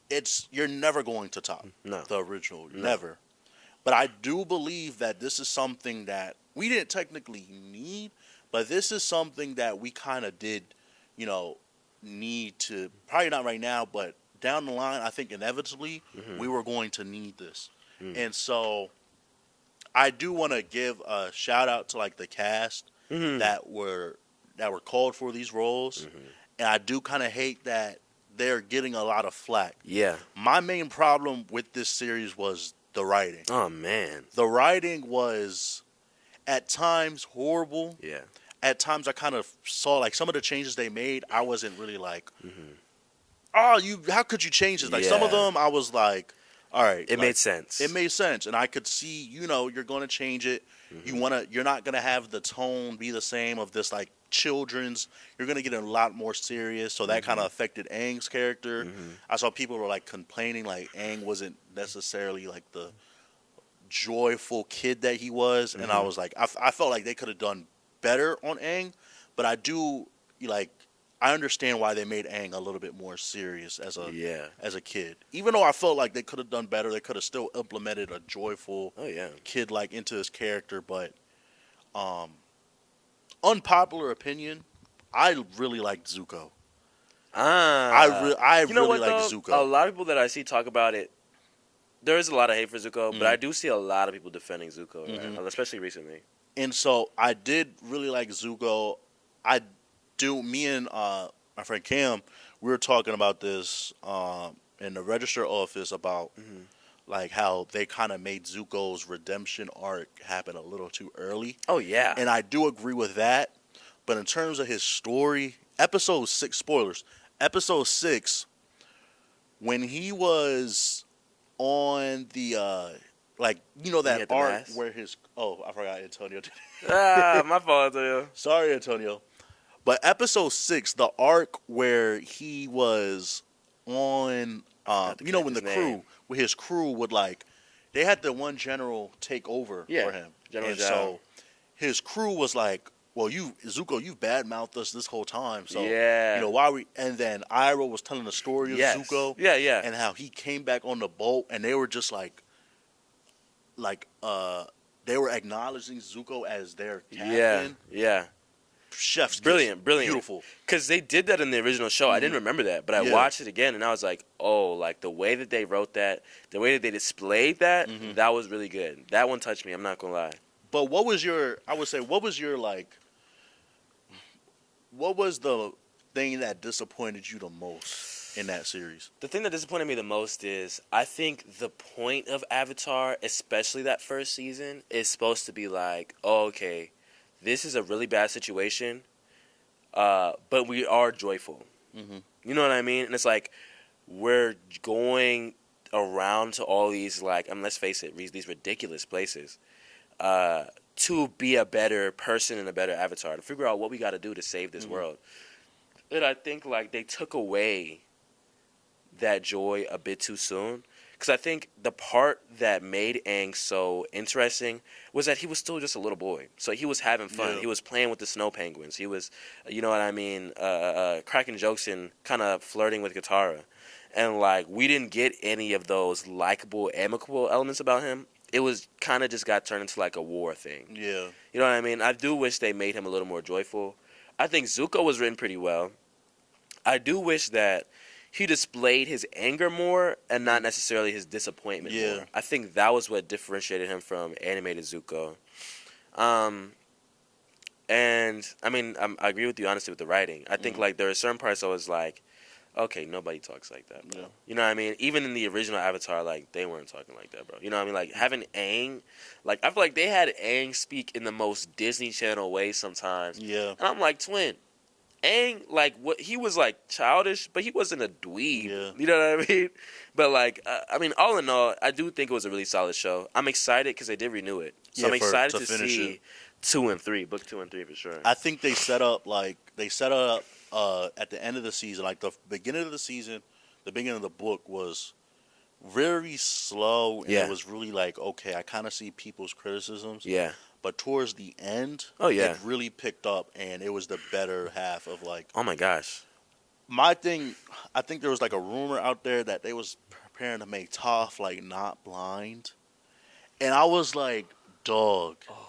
Speaker 1: It's you're never going to top
Speaker 2: No,
Speaker 1: the original,
Speaker 2: no.
Speaker 1: never. But I do believe that this is something that we didn't technically need, but this is something that we kind of did, you know, need to. Probably not right now, but down the line, I think inevitably
Speaker 2: Hmm.
Speaker 1: we were going to need this.
Speaker 2: Mm.
Speaker 1: And so I do want to give a shout out to like the cast
Speaker 2: Hmm.
Speaker 1: that were called for these roles,
Speaker 2: Hmm.
Speaker 1: and I do kind of hate that they're getting a lot of flack.
Speaker 2: Yeah.
Speaker 1: My main problem with this series was the writing.
Speaker 2: Oh man.
Speaker 1: The writing was at times horrible.
Speaker 2: Yeah.
Speaker 1: At times I kind of saw like some of the changes they made. I wasn't really like,
Speaker 2: Hmm.
Speaker 1: oh, how could you change this? Like some of
Speaker 2: Yeah.
Speaker 1: them, I was like, all right,
Speaker 2: It
Speaker 1: like,
Speaker 2: made sense.
Speaker 1: it made sense, and I could see, you're going to change it.
Speaker 2: Mhm.
Speaker 1: You're not going to have the tone be the same of this like children's. You're going to get a lot more serious. So that kind of affected Aang's character.
Speaker 2: Mhm.
Speaker 1: I saw people were like complaining like Aang wasn't necessarily like the joyful kid that he was, and I
Speaker 2: Mhm.
Speaker 1: was like, I felt like they could have done better on Aang, but I do like I understand why they made Aang a little bit more serious
Speaker 2: Yeah.
Speaker 1: as a kid. Even though I felt like they could have done better, they could have still implemented a joyful
Speaker 2: Oh yeah.
Speaker 1: kid like into his character. But um, unpopular opinion, I really liked Zuko.
Speaker 2: Ah.
Speaker 1: I
Speaker 2: You know
Speaker 1: really
Speaker 2: what
Speaker 1: like
Speaker 2: though? A
Speaker 1: Zuko.
Speaker 2: lot of people that I see talk about it, there is a lot of hate for Zuko, but
Speaker 1: Mhm.
Speaker 2: I do see a lot of people defending Zuko,
Speaker 1: Mhm.
Speaker 2: right? Especially recently.
Speaker 1: And so I did really like Zuko. I do. Me and my friend Cam, we were talking about this in the register office about
Speaker 2: Hmm.
Speaker 1: like how they kind of made Zuko's redemption arc happen a little too early,
Speaker 2: Oh yeah.
Speaker 1: and I do agree with that. But in terms of his story, episode 6, spoilers. Episode 6, when he was on the like
Speaker 2: He
Speaker 1: that
Speaker 2: had the
Speaker 1: arc
Speaker 2: mask?
Speaker 1: where his I forgot Antonio.
Speaker 2: My fault, Antonio.
Speaker 1: Sorry, Antonio. But episode 6, the arc where he was on,
Speaker 2: Forgot the
Speaker 1: when the
Speaker 2: character's
Speaker 1: crew,
Speaker 2: name.
Speaker 1: where his crew would like, they had the one general take over
Speaker 2: Yeah,
Speaker 1: for him,
Speaker 2: General
Speaker 1: and
Speaker 2: Zhao.
Speaker 1: so his crew was like, "Well, Zuko, you've badmouthed us this whole time, so
Speaker 2: Yeah.
Speaker 1: why we?" And then Iroh was telling the story of
Speaker 2: Yes.
Speaker 1: Zuko
Speaker 2: Yeah, yeah.
Speaker 1: and how he came back on the boat, and they were just like they were acknowledging Zuko as their
Speaker 2: Yeah.
Speaker 1: captain.
Speaker 2: Yeah.
Speaker 1: Chef's kiss.
Speaker 2: Brilliant.
Speaker 1: Beautiful.
Speaker 2: Because they did that in the original show. I didn't remember that, but I
Speaker 1: Yeah.
Speaker 2: watched it again and I was like, oh, like the way that they wrote that, the way that they displayed that, that was really good. That one touched me. I'm not gonna lie.
Speaker 1: But what was your? I would say, what was your like? What was the thing that disappointed you the most in that series?
Speaker 2: The thing that disappointed me the most is I think the point of Avatar, especially that first season, is supposed to be like, oh, okay, this is a really bad situation, but we are joyful.
Speaker 1: Mm-hmm.
Speaker 2: You know what I mean? And it's like we're going around to all these like, let's face it, these ridiculous places, to be a better person and a better avatar, to figure out what we got to do to save this world. And I think like they took away that joy a bit too soon. Because I think the part that made Aang so interesting was that he was still just a little boy. So he was having fun.
Speaker 1: Yeah.
Speaker 2: He was playing with the snow penguins. He was, you know what I mean, cracking jokes and kind of flirting with Katara. And, like, we didn't get any of those likable, amicable elements about him. It was kind of just got turned into, like, a war thing.
Speaker 1: Yeah.
Speaker 2: You know what I mean? I do wish they made him a little more joyful. I think Zuko was written pretty well. I do wish that he displayed his anger more and not necessarily his disappointment more. I think that was what differentiated him from animated Zuko. And I mean, I agree with you honestly with the writing. I think like there are certain parts I was like, Okay, nobody talks like that, bro.
Speaker 1: Yeah.
Speaker 2: You know what I mean? Even in the original Avatar, like, they weren't talking like that, bro. You know what I mean? Like, having Aang, like, I feel like they had Aang speak in the most Disney Channel way sometimes.
Speaker 1: Yeah.
Speaker 2: And I'm like, twin, Aang, like, what he was, like, childish, but he wasn't a dweeb.
Speaker 1: Yeah.
Speaker 2: You know what I mean? But, like, I mean, all in all, I do think it was a really solid show. I'm excited because they did renew it. So
Speaker 1: Yeah,
Speaker 2: I'm excited
Speaker 1: to
Speaker 2: to
Speaker 1: finish
Speaker 2: see
Speaker 1: it.
Speaker 2: 2 and 3, book 2 and 3 for sure.
Speaker 1: I think they set up at the end of the season, like the beginning of the season, the beginning of the book was very slow, and
Speaker 2: Yeah.
Speaker 1: it was really like, okay, I kind of see people's criticisms.
Speaker 2: Yeah.
Speaker 1: But towards the end,
Speaker 2: Oh, yeah.
Speaker 1: it really picked up, and it was the better half of like.
Speaker 2: Oh, my gosh.
Speaker 1: My thing, I think there was like a rumor out there that they was preparing to make Toph like not blind, and I was like, dog.
Speaker 2: Oh,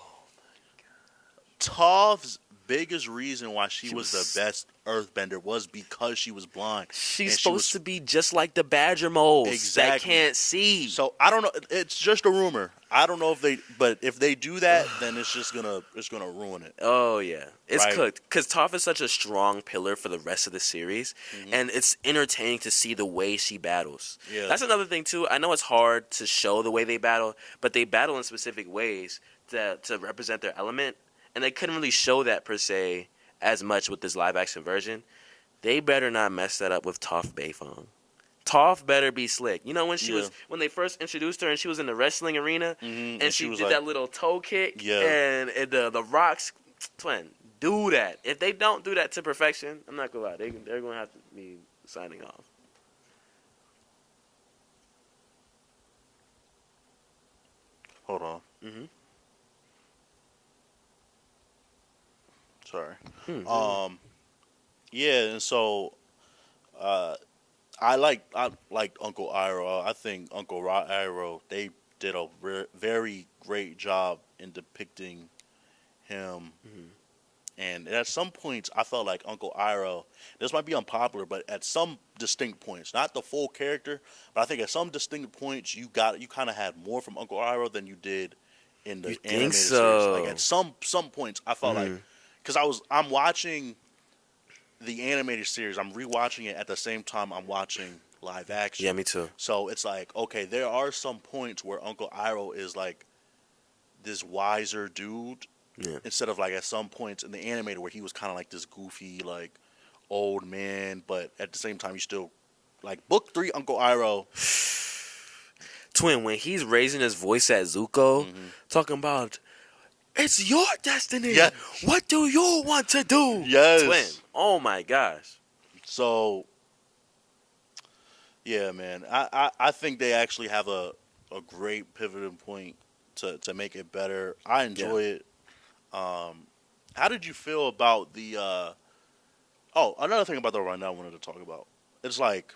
Speaker 1: Toph's biggest reason why she
Speaker 2: She
Speaker 1: was
Speaker 2: was-
Speaker 1: the best earthbender was because she was blind.
Speaker 2: She's
Speaker 1: And she
Speaker 2: supposed
Speaker 1: was-
Speaker 2: to be just like the Badger moles that
Speaker 1: Exactly.
Speaker 2: can't see.
Speaker 1: So I don't know. It's just a rumor. I don't know but if they do that, then it's gonna ruin it.
Speaker 2: Oh yeah, it's
Speaker 1: Right.
Speaker 2: cooked because Toph is such a strong pillar for the rest of the series, and it's entertaining to see the way she battles.
Speaker 1: Yeah.
Speaker 2: That's another thing too. I know it's hard to show the way they battle, but they battle in specific ways to represent their element, and they couldn't really show that per se as much with this live action version. They better not mess that up with Toph Beifong. Toph better be slick. You know when when they first introduced her and she was in the wrestling arena and she
Speaker 1: was
Speaker 2: did
Speaker 1: like,
Speaker 2: that little toe kick
Speaker 1: Yeah.
Speaker 2: and the rocks, twin, do that. If they don't do that to perfection, I'm not gonna lie, they're gonna have to be signing off.
Speaker 1: Hold on.
Speaker 2: Mm-hmm.
Speaker 1: Sorry.
Speaker 2: Mm-hmm.
Speaker 1: Yeah, and so I like Uncle Iroh. I think Uncle Iroh, they did a very great job in depicting him.
Speaker 2: Mhm.
Speaker 1: And at some points, I felt like Uncle Iroh. This might be unpopular, but at some distinct points, not the full character, but I think at some distinct points, you kind of had more from Uncle Iroh than you did in the
Speaker 2: You think
Speaker 1: animated
Speaker 2: so?
Speaker 1: series. Like at some points, I felt like because I'm watching the animated series, I'm rewatching it at the same time I'm watching live action.
Speaker 2: Yeah, me too.
Speaker 1: So it's like, okay, there are some points where Uncle Iroh is like this wiser dude.
Speaker 2: Yeah.
Speaker 1: Instead of like at some points in the animated where he was kind of like this goofy, like old man, but at the same time he's still like book 3 Uncle Iroh.
Speaker 2: Twin, when he's raising his voice at Zuko, talking about, it's your destiny.
Speaker 1: Yeah.
Speaker 2: What do you want to do?
Speaker 1: Yes.
Speaker 2: Twin. Oh my gosh.
Speaker 1: So yeah, man, I think they actually have a great pivoting point to make it better. I enjoy it. How did you feel about the another thing about the run I wanted to talk about. It's like,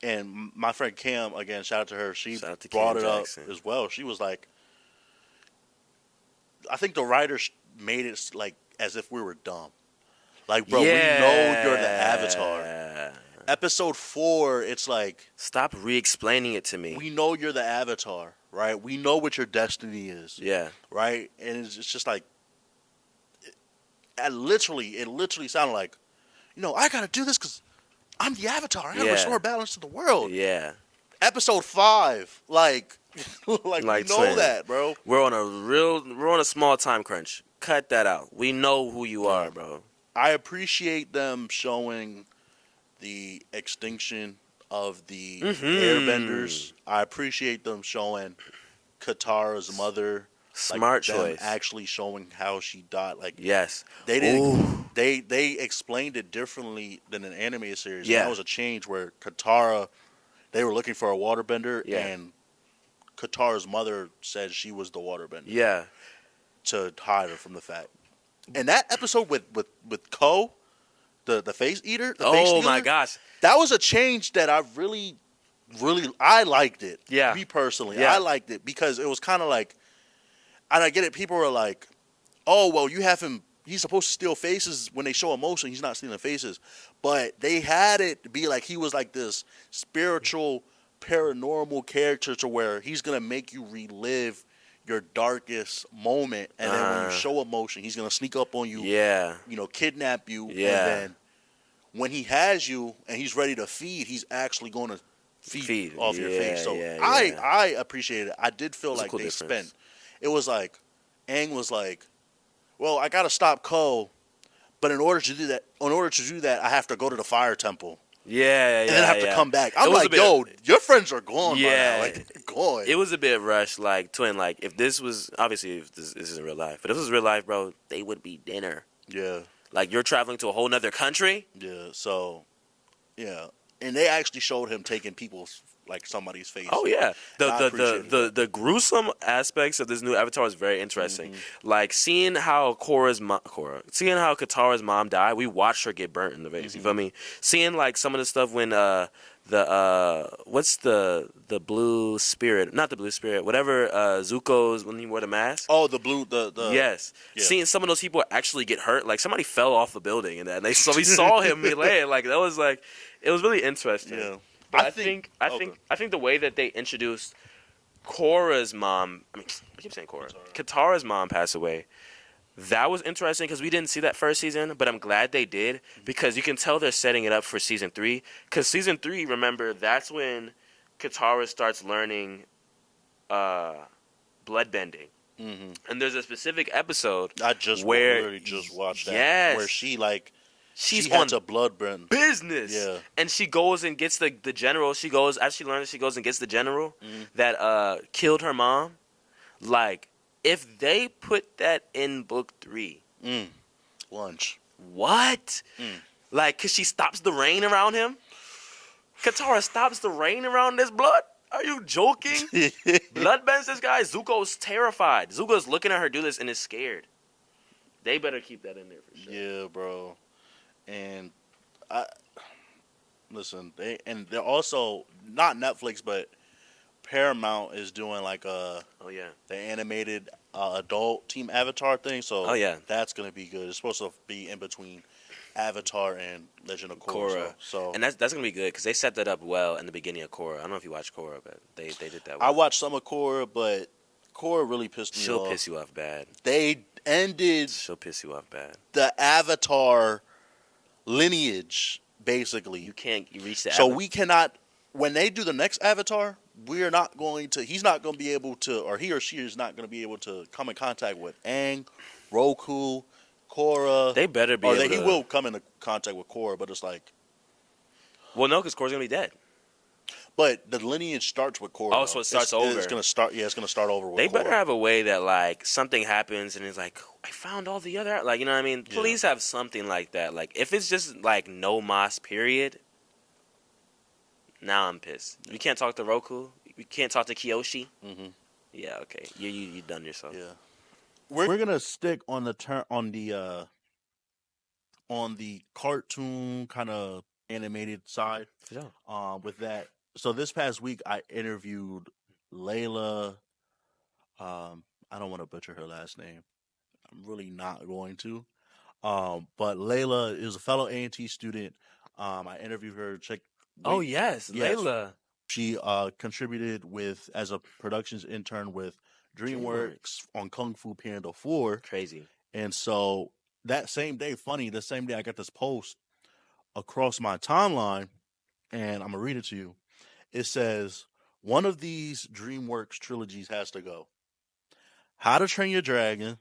Speaker 1: and my friend Cam, again, shout out to her, she
Speaker 2: Shout out to
Speaker 1: brought
Speaker 2: Cam
Speaker 1: it
Speaker 2: Jackson.
Speaker 1: up as well. She was like, I think the writers made it like as if we were dumb. Like, bro, we know you're the Avatar. Episode 4, it's like,
Speaker 2: Stop re-explaining it to me.
Speaker 1: we know you're the Avatar, right? We know what your destiny is,
Speaker 2: Yeah.
Speaker 1: right? And it's just like, it literally sounded like, I gotta do this because I'm the Avatar. I gotta
Speaker 2: Yeah.
Speaker 1: restore balance to the world.
Speaker 2: Yeah.
Speaker 1: Episode 5, like we
Speaker 2: Like,
Speaker 1: know
Speaker 2: twin.
Speaker 1: that, bro.
Speaker 2: We're on a small time crunch. Cut that out. We know who you are, bro.
Speaker 1: I appreciate them showing the extinction of the airbenders. I appreciate them showing Katara's mother.
Speaker 2: Smart
Speaker 1: them
Speaker 2: choice.
Speaker 1: actually showing how she died. Like,
Speaker 2: Yes.
Speaker 1: they didn't.
Speaker 2: Ooh.
Speaker 1: They explained it differently than an animated series.
Speaker 2: Yeah.
Speaker 1: And that was a change where Katara, they were looking for a waterbender,
Speaker 2: Yeah.
Speaker 1: and Katara's mother said she was the waterbender
Speaker 2: Yeah.
Speaker 1: to hide her from the fact. And that episode with Ko, the face eater. The face
Speaker 2: Oh
Speaker 1: stealer,
Speaker 2: my gosh.
Speaker 1: that was a change that I really I liked it.
Speaker 2: Yeah.
Speaker 1: Me personally,
Speaker 2: Yeah.
Speaker 1: I liked it because it was kind of like, and I get it. People were like, "Oh, well, you have him. He's supposed to steal faces when they show emotion. He's not stealing faces." But they had it be like he was like this spiritual, paranormal character to where he's gonna make you relive your darkest moment, and then when you show emotion, he's gonna sneak up on you,
Speaker 2: Yeah.
Speaker 1: kidnap you,
Speaker 2: Yeah.
Speaker 1: and then when he has you and he's ready to feed, he's actually going to feed off your face. So I appreciate it. I did feel like they spent. It was like, Aang was like, well, I got to stop Ko, but in order to do that, I have to go to the fire temple.
Speaker 2: And
Speaker 1: then have to come back. I'm like, yo, your friends are gone by now. Like, they're gone.
Speaker 2: It was a bit rushed, like, twin, like, if this was, obviously, if this isn't real life, but if this was real life, bro, they would be dinner.
Speaker 1: Yeah.
Speaker 2: Like, you're traveling to a whole nother country?
Speaker 1: Yeah, so, yeah. And they actually showed him taking somebody's face.
Speaker 2: Oh, yeah. The gruesome aspects of this new Avatar is very interesting. Mm-hmm. Like, seeing how Katara's mom died, we watched her get burnt in the face. Mm-hmm. You feel me? Seeing, like, some of the stuff when, what's the blue spirit? Not the blue spirit. Whatever, Zuko's, when he wore the mask.
Speaker 1: Oh, the blue,
Speaker 2: Yes. Yeah. Seeing some of those people actually get hurt. Like, somebody fell off the building and that. And we saw him land. Like, that was, like, it was really interesting. Yeah. But I think the way that they introduced Korra's mom, I keep saying Korra. Katara's mom passed away. That was interesting because we didn't see that first season, but I'm glad they did because you can tell they're setting it up for season 3. Because season 3, remember, that's when Katara starts learning bloodbending. Mm-hmm. And there's a specific episode
Speaker 1: literally just watched that, where she She's on
Speaker 2: bloodburn business. Yeah. And she goes and gets the general. She goes and gets the general that killed her mom. Like, if they put that in book 3.
Speaker 1: Lunch.
Speaker 2: What? Like, because she stops the rain around him? Katara stops the rain around this blood? Are you joking? Blood bends this guy. Zuko's terrified. Zuko's looking at her do this and is scared. They better keep that in there for sure.
Speaker 1: Yeah, bro. And they're also not Netflix, but Paramount is doing like the animated adult Team Avatar thing. So that's gonna be good. It's supposed to be in between Avatar and Legend of Korra. So
Speaker 2: and that's gonna be good because they set that up well in the beginning of Korra. I don't know if you watched Korra, but they did that well.
Speaker 1: I watched some of Korra, but Korra really pissed me off.
Speaker 2: She'll piss you off bad.
Speaker 1: She'll
Speaker 2: piss you off bad.
Speaker 1: The Avatar lineage, basically.
Speaker 2: You can't reach that.
Speaker 1: So we cannot, when they do the next Avatar, he's not going to be able to, or he or she is not going to be able to come in contact with Aang, Roku, Korra.
Speaker 2: They better be
Speaker 1: he will come into contact with Korra, but it's like.
Speaker 2: Well, no, because Korra's going to be dead.
Speaker 1: But the lineage starts with Korra.
Speaker 2: Oh, so it starts over.
Speaker 1: It's going to start. Yeah, it's going to start over with.
Speaker 2: They
Speaker 1: Korra.
Speaker 2: better have a way that like something happens and it's like I found all the other, like, you know what I mean. Yeah. Please have something like that. Like if it's just like no Moss period. Now I'm pissed. We can't talk to Roku. We can't talk to Kyoshi. Mm-hmm. Yeah, okay. You done yourself.
Speaker 1: Yeah. We're gonna stick on the on the cartoon kind of animated side.
Speaker 2: Yeah.
Speaker 1: With that. So this past week, I interviewed Layla. I don't want to butcher her last name. I'm really not going to. But Layla is a fellow A&T student. I interviewed her.
Speaker 2: Yes, Layla.
Speaker 1: She contributed as a productions intern with DreamWorks on Kung Fu Panda 4.
Speaker 2: Crazy.
Speaker 1: And so that same day, the same day I got this post across my timeline, and I'm going to read it to you. It says, one of these DreamWorks trilogies has to go. How to Train Your Dragon,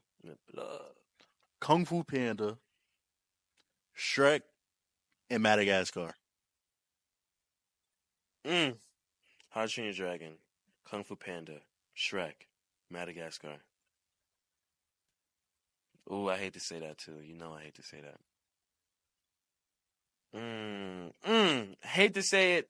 Speaker 1: Kung Fu Panda, Shrek, and Madagascar.
Speaker 2: How to Train Your Dragon, Kung Fu Panda, Shrek, Madagascar. Ooh, I hate to say that too. You know I hate to say that. Hate to say it.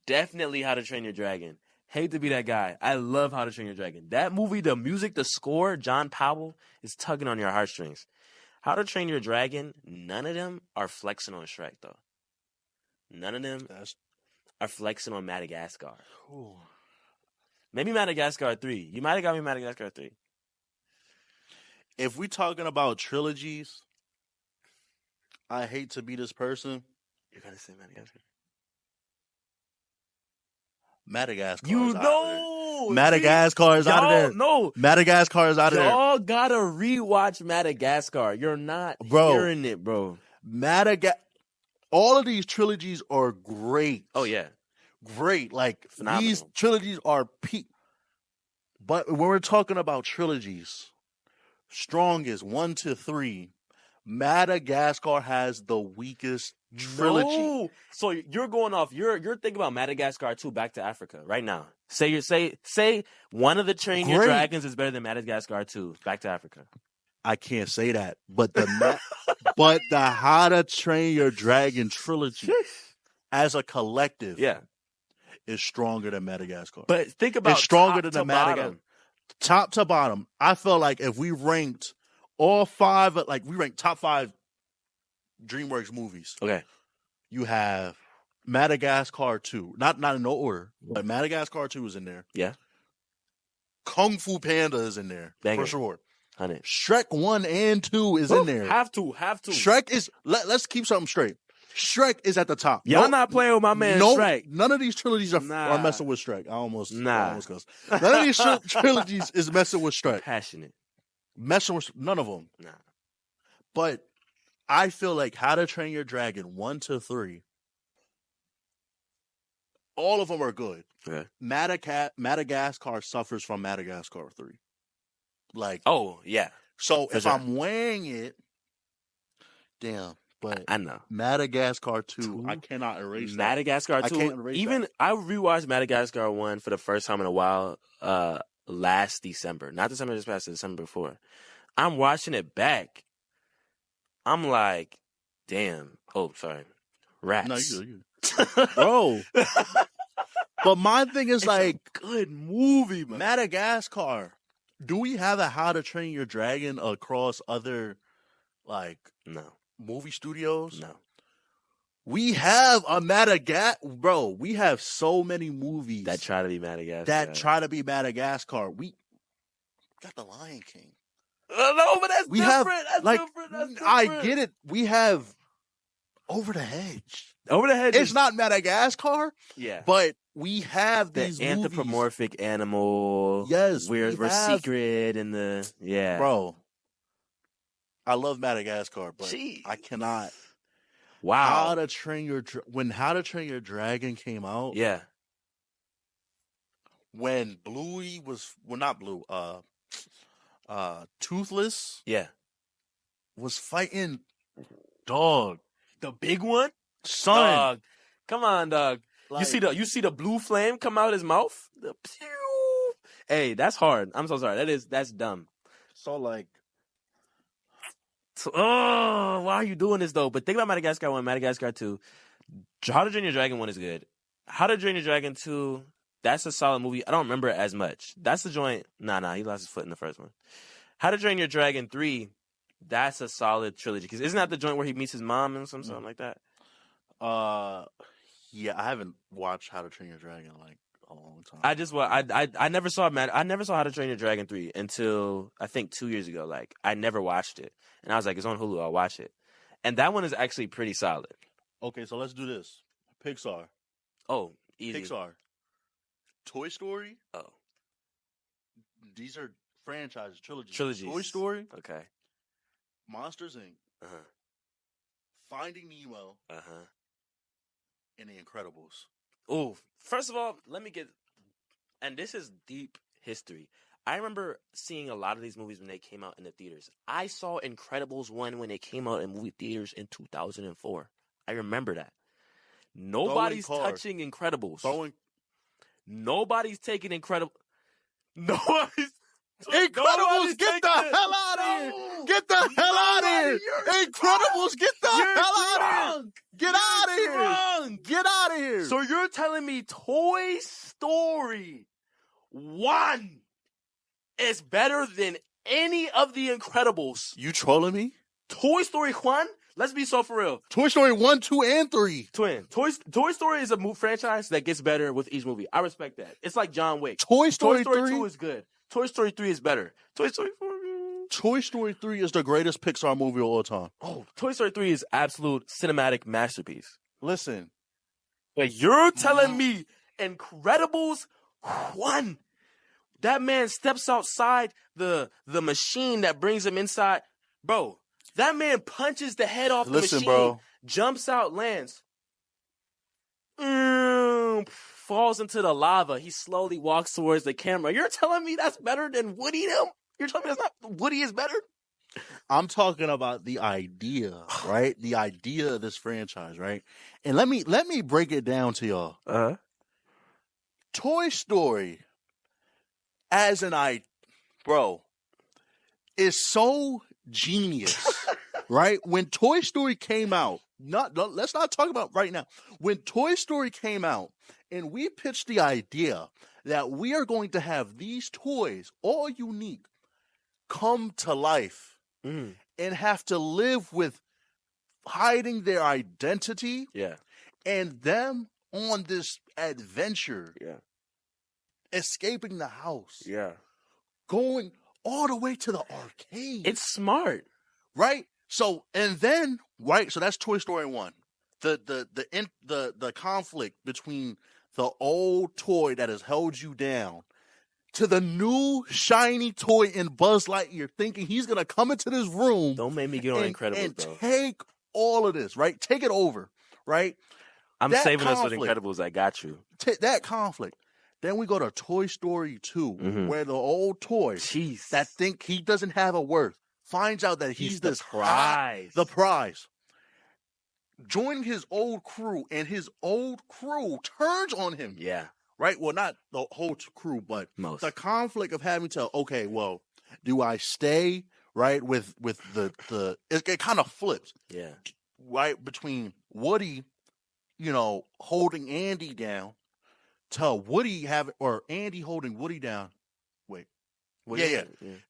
Speaker 2: Definitely How to Train Your Dragon. Hate to be that guy. I love How to Train Your Dragon. That movie, the music, the score, John Powell is tugging on your heartstrings. How to Train Your Dragon, none of them are flexing on Shrek, though. None of them are flexing on Madagascar. Ooh. Maybe Madagascar 3. You might have got me Madagascar 3.
Speaker 1: If we're talking about trilogies, I hate to be this person.
Speaker 2: You're going to say Madagascar?
Speaker 1: Madagascar.
Speaker 2: You know,
Speaker 1: Madagascar is out of there.
Speaker 2: No,
Speaker 1: Madagascar is out of there.
Speaker 2: Y'all gotta rewatch Madagascar. You're not hearing it, bro.
Speaker 1: all of these trilogies are great.
Speaker 2: Oh yeah,
Speaker 1: great. Like
Speaker 2: phenomenal.
Speaker 1: These trilogies are peak. But when we're talking about trilogies, strongest 1 to 3, Madagascar has the weakest trilogy.
Speaker 2: No. So you're going off. You're thinking about Madagascar 2, Back to Africa right now. Say one of the Train Your
Speaker 1: Great.
Speaker 2: Dragons is better than Madagascar 2, Back to Africa.
Speaker 1: I can't say that, but the How to Train Your Dragon trilogy as a collective,
Speaker 2: Yeah,
Speaker 1: is stronger than Madagascar.
Speaker 2: but think about
Speaker 1: It's stronger
Speaker 2: top
Speaker 1: than
Speaker 2: to
Speaker 1: the Madagascar.
Speaker 2: bottom.
Speaker 1: Top to bottom, I felt like if we ranked all 5, like we ranked top 5 DreamWorks movies,
Speaker 2: Okay.
Speaker 1: you have Madagascar 2, not in no order, but Madagascar 2 is in there.
Speaker 2: Yeah.
Speaker 1: Kung Fu Panda is in there
Speaker 2: Banger.
Speaker 1: for sure.
Speaker 2: 100.
Speaker 1: Shrek 1 and 2 is in there.
Speaker 2: Have to.
Speaker 1: Shrek is. Let's keep something straight. Shrek is at the top.
Speaker 2: Y'all not playing with my man Shrek.
Speaker 1: None of these trilogies are messing with Shrek. I almost cussed. None of these trilogies is messing with Shrek.
Speaker 2: Passionate.
Speaker 1: Messing with none of them.
Speaker 2: Nah.
Speaker 1: But I feel like How to Train Your Dragon 1 to 3, all of them are good.
Speaker 2: Okay.
Speaker 1: Madagascar suffers from Madagascar 3. Like,
Speaker 2: oh yeah.
Speaker 1: So
Speaker 2: For
Speaker 1: if
Speaker 2: sure.
Speaker 1: I'm weighing it, damn. But
Speaker 2: I know.
Speaker 1: Madagascar 2, I cannot erase
Speaker 2: Madagascar 2.
Speaker 1: I can't erase
Speaker 2: Even
Speaker 1: that.
Speaker 2: I rewatched Madagascar 1 for the first time in a while last December. Not December just past, December before. I'm watching it back. I'm like, damn. Oh, sorry. Rats.
Speaker 1: No, you bro. But my thing is,
Speaker 2: It's
Speaker 1: like,
Speaker 2: a good movie, man.
Speaker 1: Madagascar. Do we have a How to Train Your Dragon across other, like,
Speaker 2: No.
Speaker 1: movie studios?
Speaker 2: No.
Speaker 1: We have a bro. We have so many movies
Speaker 2: That try to be Madagascar.
Speaker 1: We got The Lion King.
Speaker 2: No, but that's
Speaker 1: We
Speaker 2: different.
Speaker 1: have,
Speaker 2: That's
Speaker 1: like,
Speaker 2: different. That's different.
Speaker 1: I get it. We have Over the Hedge.
Speaker 2: Over the Hedge.
Speaker 1: It's not Madagascar,
Speaker 2: Yeah.
Speaker 1: but we have
Speaker 2: The
Speaker 1: these
Speaker 2: anthropomorphic animal.
Speaker 1: Yes,
Speaker 2: We're
Speaker 1: we have-
Speaker 2: secret in the
Speaker 1: movies. Bro. I love Madagascar, but
Speaker 2: Jeez.
Speaker 1: I cannot.
Speaker 2: Wow.
Speaker 1: How to Train Your Dragon came out.
Speaker 2: Yeah.
Speaker 1: When Bluey was not Blue. Toothless
Speaker 2: Yeah.
Speaker 1: was fighting dog.
Speaker 2: The big one?
Speaker 1: Son.
Speaker 2: Dog. Come on, dog.
Speaker 1: Like,
Speaker 2: you see the blue flame come out his mouth? The pew. Hey, that's hard. I'm so sorry. That's dumb.
Speaker 1: so like
Speaker 2: So, oh, why are you doing this though? But think about Madagascar 1, Madagascar 2. How to Train Your Dragon 1 is good. How to Train Your Dragon 2, that's a solid movie. I don't remember it as much. That's the joint. Nah, he lost his foot in the first one. How to Train Your Dragon 3, that's a solid trilogy. Because isn't that the joint where he meets his mom and something like that?
Speaker 1: yeah, I haven't watched How to Train Your Dragon in like a long time.
Speaker 2: I never saw How to Train Your Dragon 3 until I think 2 years ago. Like I never watched it. And I was like, it's on Hulu, I'll watch it. And that one is actually pretty solid.
Speaker 1: Okay, so let's do this. Pixar.
Speaker 2: Oh, easy.
Speaker 1: Pixar. Toy Story.
Speaker 2: Oh.
Speaker 1: These are franchises, trilogies.
Speaker 2: Trilogies.
Speaker 1: Toy Story,
Speaker 2: Okay.
Speaker 1: Monsters Inc.,
Speaker 2: Uh-huh.
Speaker 1: Finding Nemo,
Speaker 2: Uh-huh.
Speaker 1: and The Incredibles.
Speaker 2: Oh, first of all, let me get, and this is deep history. I remember seeing a lot of these movies when they came out in the theaters. I saw Incredibles 1 when it came out in movie theaters in 2004. I remember that. Nobody's touching Incredibles. Nobody's taking Incredibles. Nobody's.
Speaker 1: Incredibles, get the hell out of here! Get the hell out of here! Incredibles, get the hell out of here! Get out of here! Get out of here!
Speaker 2: So you're telling me Toy Story 1 is better than any of the Incredibles?
Speaker 1: You trolling me?
Speaker 2: Toy Story 1? Let's be so for real.
Speaker 1: Toy Story 1, 2, and 3.
Speaker 2: Twin. Toy Story is a franchise that gets better with each movie. I respect that. It's like John Wick.
Speaker 1: Toy Story 3?
Speaker 2: 2 is good. Toy Story 3 is better. Toy Story 4.
Speaker 1: Toy Story 3 is the greatest Pixar movie of all time.
Speaker 2: Oh, Toy Story 3 is absolute cinematic masterpiece.
Speaker 1: Listen.
Speaker 2: But you're telling me Incredibles 1. That man steps outside the machine that brings him inside. Bro, that man punches the head off the machine.
Speaker 1: Listen, bro.
Speaker 2: jumps out, lands, falls into the lava. He slowly walks towards the camera. You're telling me that's better than Woody them? You're telling me that's not Woody is better?
Speaker 1: I'm talking about the idea, right? The idea of this franchise, right? And let me break it down to y'all. Toy Story, as an bro, is so genius, right? When Toy Story came out, let's not talk about right now. When Toy Story came out, and we pitched the idea that we are going to have these toys, all unique, come to life. And have to live with hiding their identity, and them on this adventure, escaping the house, going all the way to the arcade.
Speaker 2: It's smart,
Speaker 1: right? So and then so that's Toy Story 1. The conflict between the old toy that has held you down to the new shiny toy in Buzz Lightyear, thinking he's going to come into this room.
Speaker 2: Don't make me get on Incredibles,
Speaker 1: and
Speaker 2: bro.
Speaker 1: Take all of this, right? Take it over, right?
Speaker 2: I'm saving us with Incredibles. I got you.
Speaker 1: That conflict. Then we go to Toy Story 2, where the old toy that think he doesn't have a worth finds out that he's this
Speaker 2: prize.
Speaker 1: The prize. Joining his old crew, and his old crew turns on him.
Speaker 2: Yeah.
Speaker 1: Right? Well, not the whole crew, but the conflict of having to, okay, well, do I stay, right, with the it kind of flips.
Speaker 2: Yeah.
Speaker 1: Right? Between Woody, holding Andy down, to Woody or Andy holding Woody down. Wait. Yeah.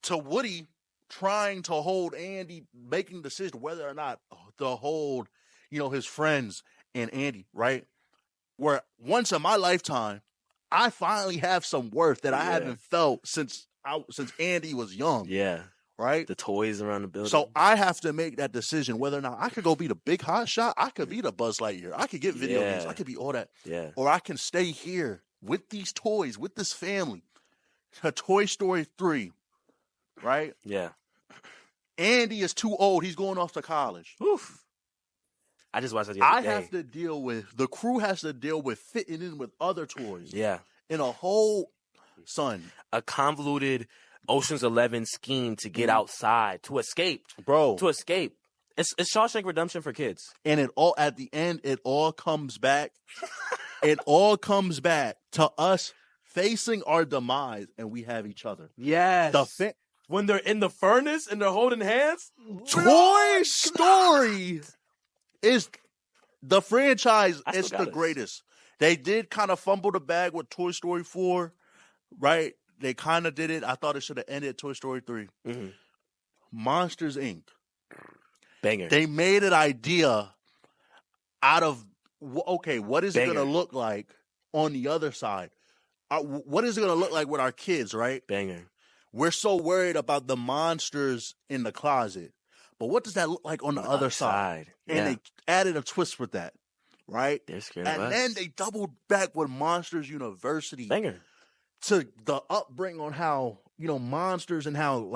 Speaker 1: To Woody trying to hold Andy, making the decision whether or not to hold, his friends and Andy, right? Where once in my lifetime, I finally have some worth that I haven't felt since Andy was young.
Speaker 2: Yeah.
Speaker 1: Right?
Speaker 2: The toys around the building.
Speaker 1: So I have to make that decision whether or not I could go be the big hot shot. I could be the Buzz Lightyear. I could get video games. I could be all that.
Speaker 2: Yeah.
Speaker 1: Or I can stay here with these toys, with this family. To Toy Story 3. Right?
Speaker 2: Yeah.
Speaker 1: Andy is too old. He's going off to college.
Speaker 2: Oof. I just watched that the other day.
Speaker 1: The crew has to deal with fitting in with other toys.
Speaker 2: Yeah.
Speaker 1: In a whole,
Speaker 2: a convoluted Ocean's 11 scheme to get outside, to escape.
Speaker 1: Bro.
Speaker 2: To escape. It's Shawshank Redemption for kids.
Speaker 1: And at the end, it all comes back. It all comes back to us facing our demise, and we have each other.
Speaker 2: Yes. When they're in the furnace and they're holding hands.
Speaker 1: Toy Story is the franchise. It's the greatest. They did kind of fumble the bag with Toy Story 4, right? They kind of did it. I thought it should have ended at Toy Story 3. Monsters, Inc.
Speaker 2: Banger.
Speaker 1: They made an idea out of, okay, what is it going to look like on the other side? What is it going to look like with our kids, right?
Speaker 2: Banger.
Speaker 1: We're so worried about the monsters in the closet. But what does that look like on the other side? And they added a twist with that, right?
Speaker 2: They're scared of us.
Speaker 1: And then they doubled back with Monsters University.
Speaker 2: Banger.
Speaker 1: To the upbringing on how, monsters and how,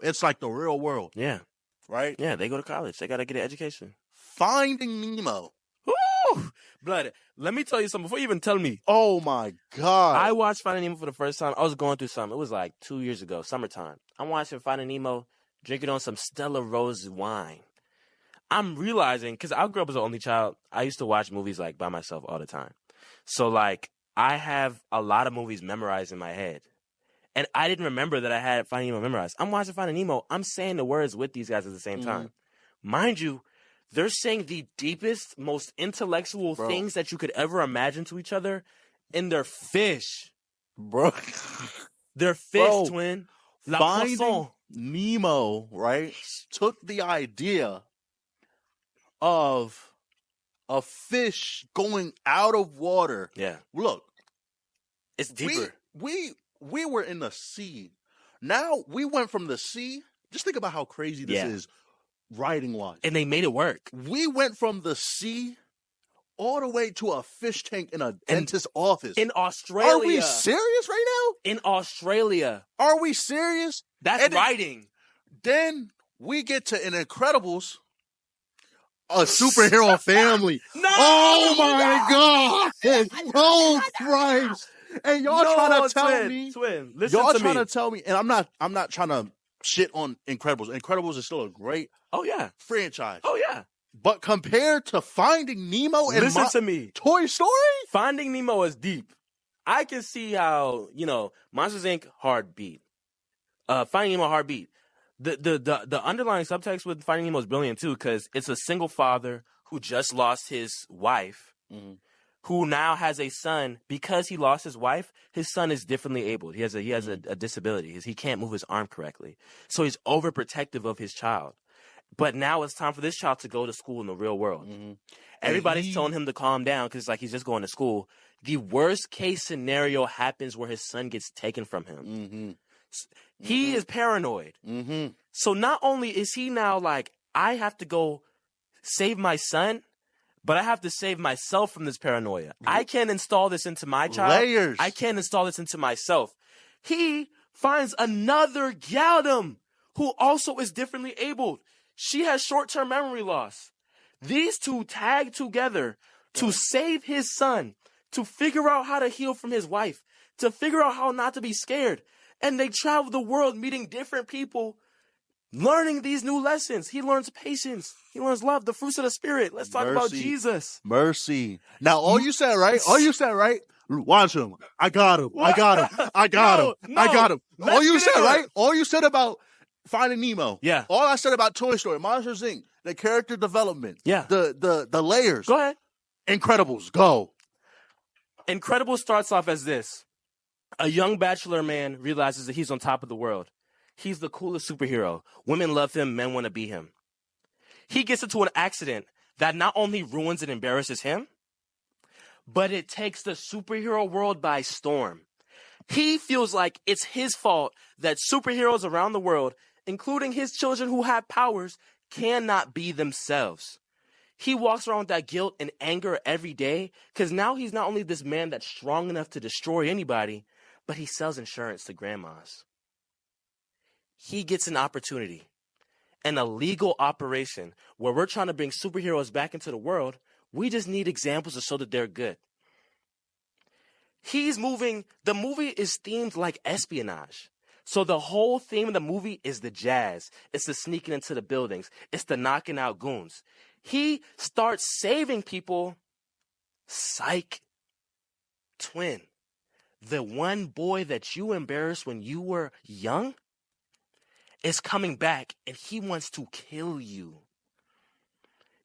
Speaker 1: it's like the real world.
Speaker 2: Yeah.
Speaker 1: Right?
Speaker 2: Yeah, they go to college. They got to get an education.
Speaker 1: Finding Nemo.
Speaker 2: Woo! Blood, let me tell you something. Before you even tell me.
Speaker 1: Oh, my God.
Speaker 2: I watched Finding Nemo for the first time. I was going through something. It was like 2 years ago, summertime. I'm watching Finding Nemo, drinking on some Stella Rose wine. I'm realizing, because I grew up as an only child, I used to watch movies by myself all the time. So I have a lot of movies memorized in my head. And I didn't remember that I had Finding Nemo memorized. I'm watching Finding Nemo. I'm saying the words with these guys at the same time. Mind you, they're saying the deepest, most intellectual things that you could ever imagine to each other in their fish.
Speaker 1: Bro.
Speaker 2: Their fish, twin.
Speaker 1: Finding Nemo, right, took the idea of a fish going out of water.
Speaker 2: Yeah.
Speaker 1: Look.
Speaker 2: It's deeper.
Speaker 1: We were in the sea. Now we went from the sea. Just think about how crazy this is writing-wise.
Speaker 2: And they made it work.
Speaker 1: We went from the sea all the way to a fish tank in a dentist's office.
Speaker 2: In Australia.
Speaker 1: Are we serious right now?
Speaker 2: In Australia.
Speaker 1: Are we serious?
Speaker 2: That's writing.
Speaker 1: Then we get to in Incredibles. a superhero family.
Speaker 2: No!
Speaker 1: Oh my God! Oh Christ! And y'all trying to tell me,
Speaker 2: twin. Listen
Speaker 1: y'all
Speaker 2: to
Speaker 1: trying
Speaker 2: me.
Speaker 1: to tell me, and I'm not trying to shit on Incredibles. Incredibles is still a great
Speaker 2: Oh yeah.
Speaker 1: franchise.
Speaker 2: Oh yeah.
Speaker 1: But compared to Finding Nemo and
Speaker 2: Listen to me.
Speaker 1: Toy Story,
Speaker 2: Finding Nemo is deep. I can see how, Monsters Inc. hard beat. Finding Nemo hard beat. The underlying subtext with Finding Nemo is brilliant too, because it's a single father who just lost his wife, who now has a son. Because he lost his wife, his son is differently abled. He has a disability. He can't move his arm correctly, so he's overprotective of his child. But now it's time for this child to go to school in the real world. Everybody's telling him to calm down because he's just going to school. The worst case scenario happens where his son gets taken from him. He is paranoid. So not only is he now like, I have to go save my son, but I have to save myself from this paranoia. I can't install this into my child.
Speaker 1: Layers.
Speaker 2: I can't install this into myself. He finds another Galdem who also is differently abled. She has short-term memory loss. These two tag together to save his son, to figure out how to heal from his wife, to figure out how not to be scared. And they travel the world meeting different people, learning these new lessons. He learns patience. He learns love, the fruits of the Spirit. Let's talk about Jesus.
Speaker 1: Mercy. Now, all you said, right? Watch him. I got him. I got him. I got him. I got him. All you said, right? All you said about Finding Nemo.
Speaker 2: Yeah.
Speaker 1: All I said about Toy Story, Monsters Inc., the character development.
Speaker 2: Yeah.
Speaker 1: The layers.
Speaker 2: Go ahead.
Speaker 1: Incredibles. Go.
Speaker 2: Incredibles starts off as this. A young bachelor man realizes that he's on top of the world. He's the coolest superhero. Women love him. Men want to be him. He gets into an accident that not only ruins and embarrasses him, but it takes the superhero world by storm. He feels like it's his fault that superheroes around the world, including his children who have powers, cannot be themselves. He walks around with that guilt and anger every day because now he's not only this man that's strong enough to destroy anybody, but he sells insurance to grandmas. He gets an opportunity, an illegal operation where we're trying to bring superheroes back into the world. We just need examples to show that they're good. The movie is themed like espionage. So the whole theme of the movie is the jazz. It's the sneaking into the buildings. It's the knocking out goons. He starts saving people. Psych. Twin. The one boy that you embarrassed when you were young is coming back and he wants to kill you.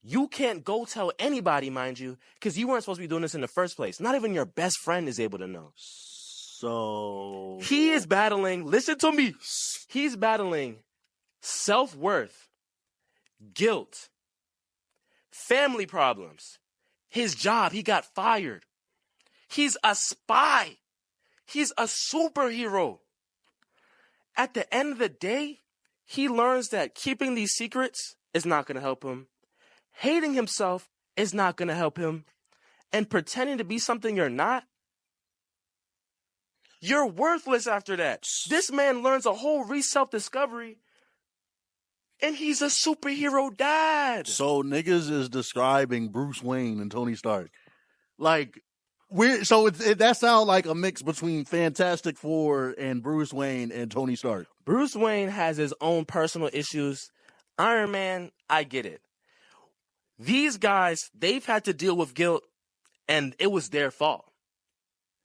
Speaker 2: You can't go tell anybody, mind you, because you weren't supposed to be doing this in the first place. Not even your best friend is able to know.
Speaker 1: So
Speaker 2: he is battling, listen to me, he's battling self-worth, guilt, family problems, his job, he got fired. He's a spy. He's a superhero. At the end of the day, he learns that keeping these secrets is not going to help him. Hating himself is not going to help him. And pretending to be something you're not, you're worthless after that. This man learns a whole self-discovery, and he's a superhero dad.
Speaker 1: So niggas is describing Bruce Wayne and Tony Stark. Like, that sounds like a mix between Fantastic Four and Bruce Wayne and Tony Stark.
Speaker 2: Bruce Wayne has his own personal issues. Iron Man, I get it. These guys, they've had to deal with guilt, and it was their fault.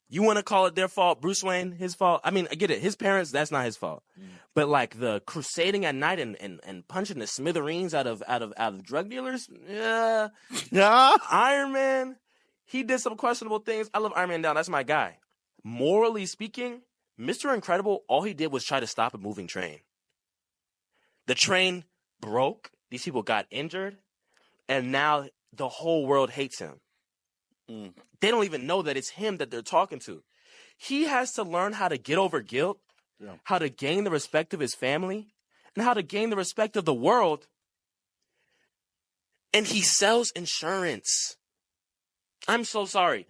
Speaker 2: You want to call it their fault? Bruce Wayne, his fault? I mean, I get it. His parents, that's not his fault. But like the crusading at night and punching the smithereens out of drug dealers, yeah. Iron Man, he did some questionable things. I love Iron Man down. That's my guy. Morally speaking, Mr. Incredible, all he did was try to stop a moving train. The train broke. These people got injured. And now the whole world hates him. They don't even know that it's him that they're talking to. He has to learn how to get over guilt, how to gain the respect of his family, and how to gain the respect of the world. And he sells insurance. I'm so sorry.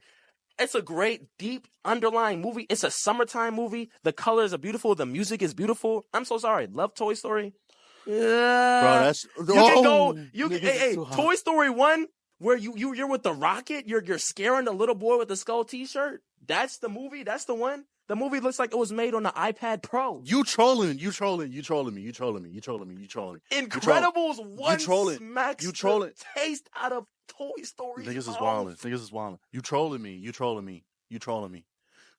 Speaker 2: It's a great, deep, underlying movie. It's a summertime movie. The colors are beautiful. The music is beautiful. I'm so sorry. Love Toy Story.
Speaker 1: that's
Speaker 2: You can go.
Speaker 1: niggas is
Speaker 2: Hey,
Speaker 1: too hot.
Speaker 2: Toy Story 1, where you're with the rocket. You're scaring the little boy with the skull T-shirt. That's the movie. That's the one. The movie looks like it was made on the iPad Pro.
Speaker 1: You trolling me.
Speaker 2: Incredibles 1 smacks
Speaker 1: You trolling.
Speaker 2: the taste out of Toy Story.
Speaker 1: Niggas is wilding. You trolling me.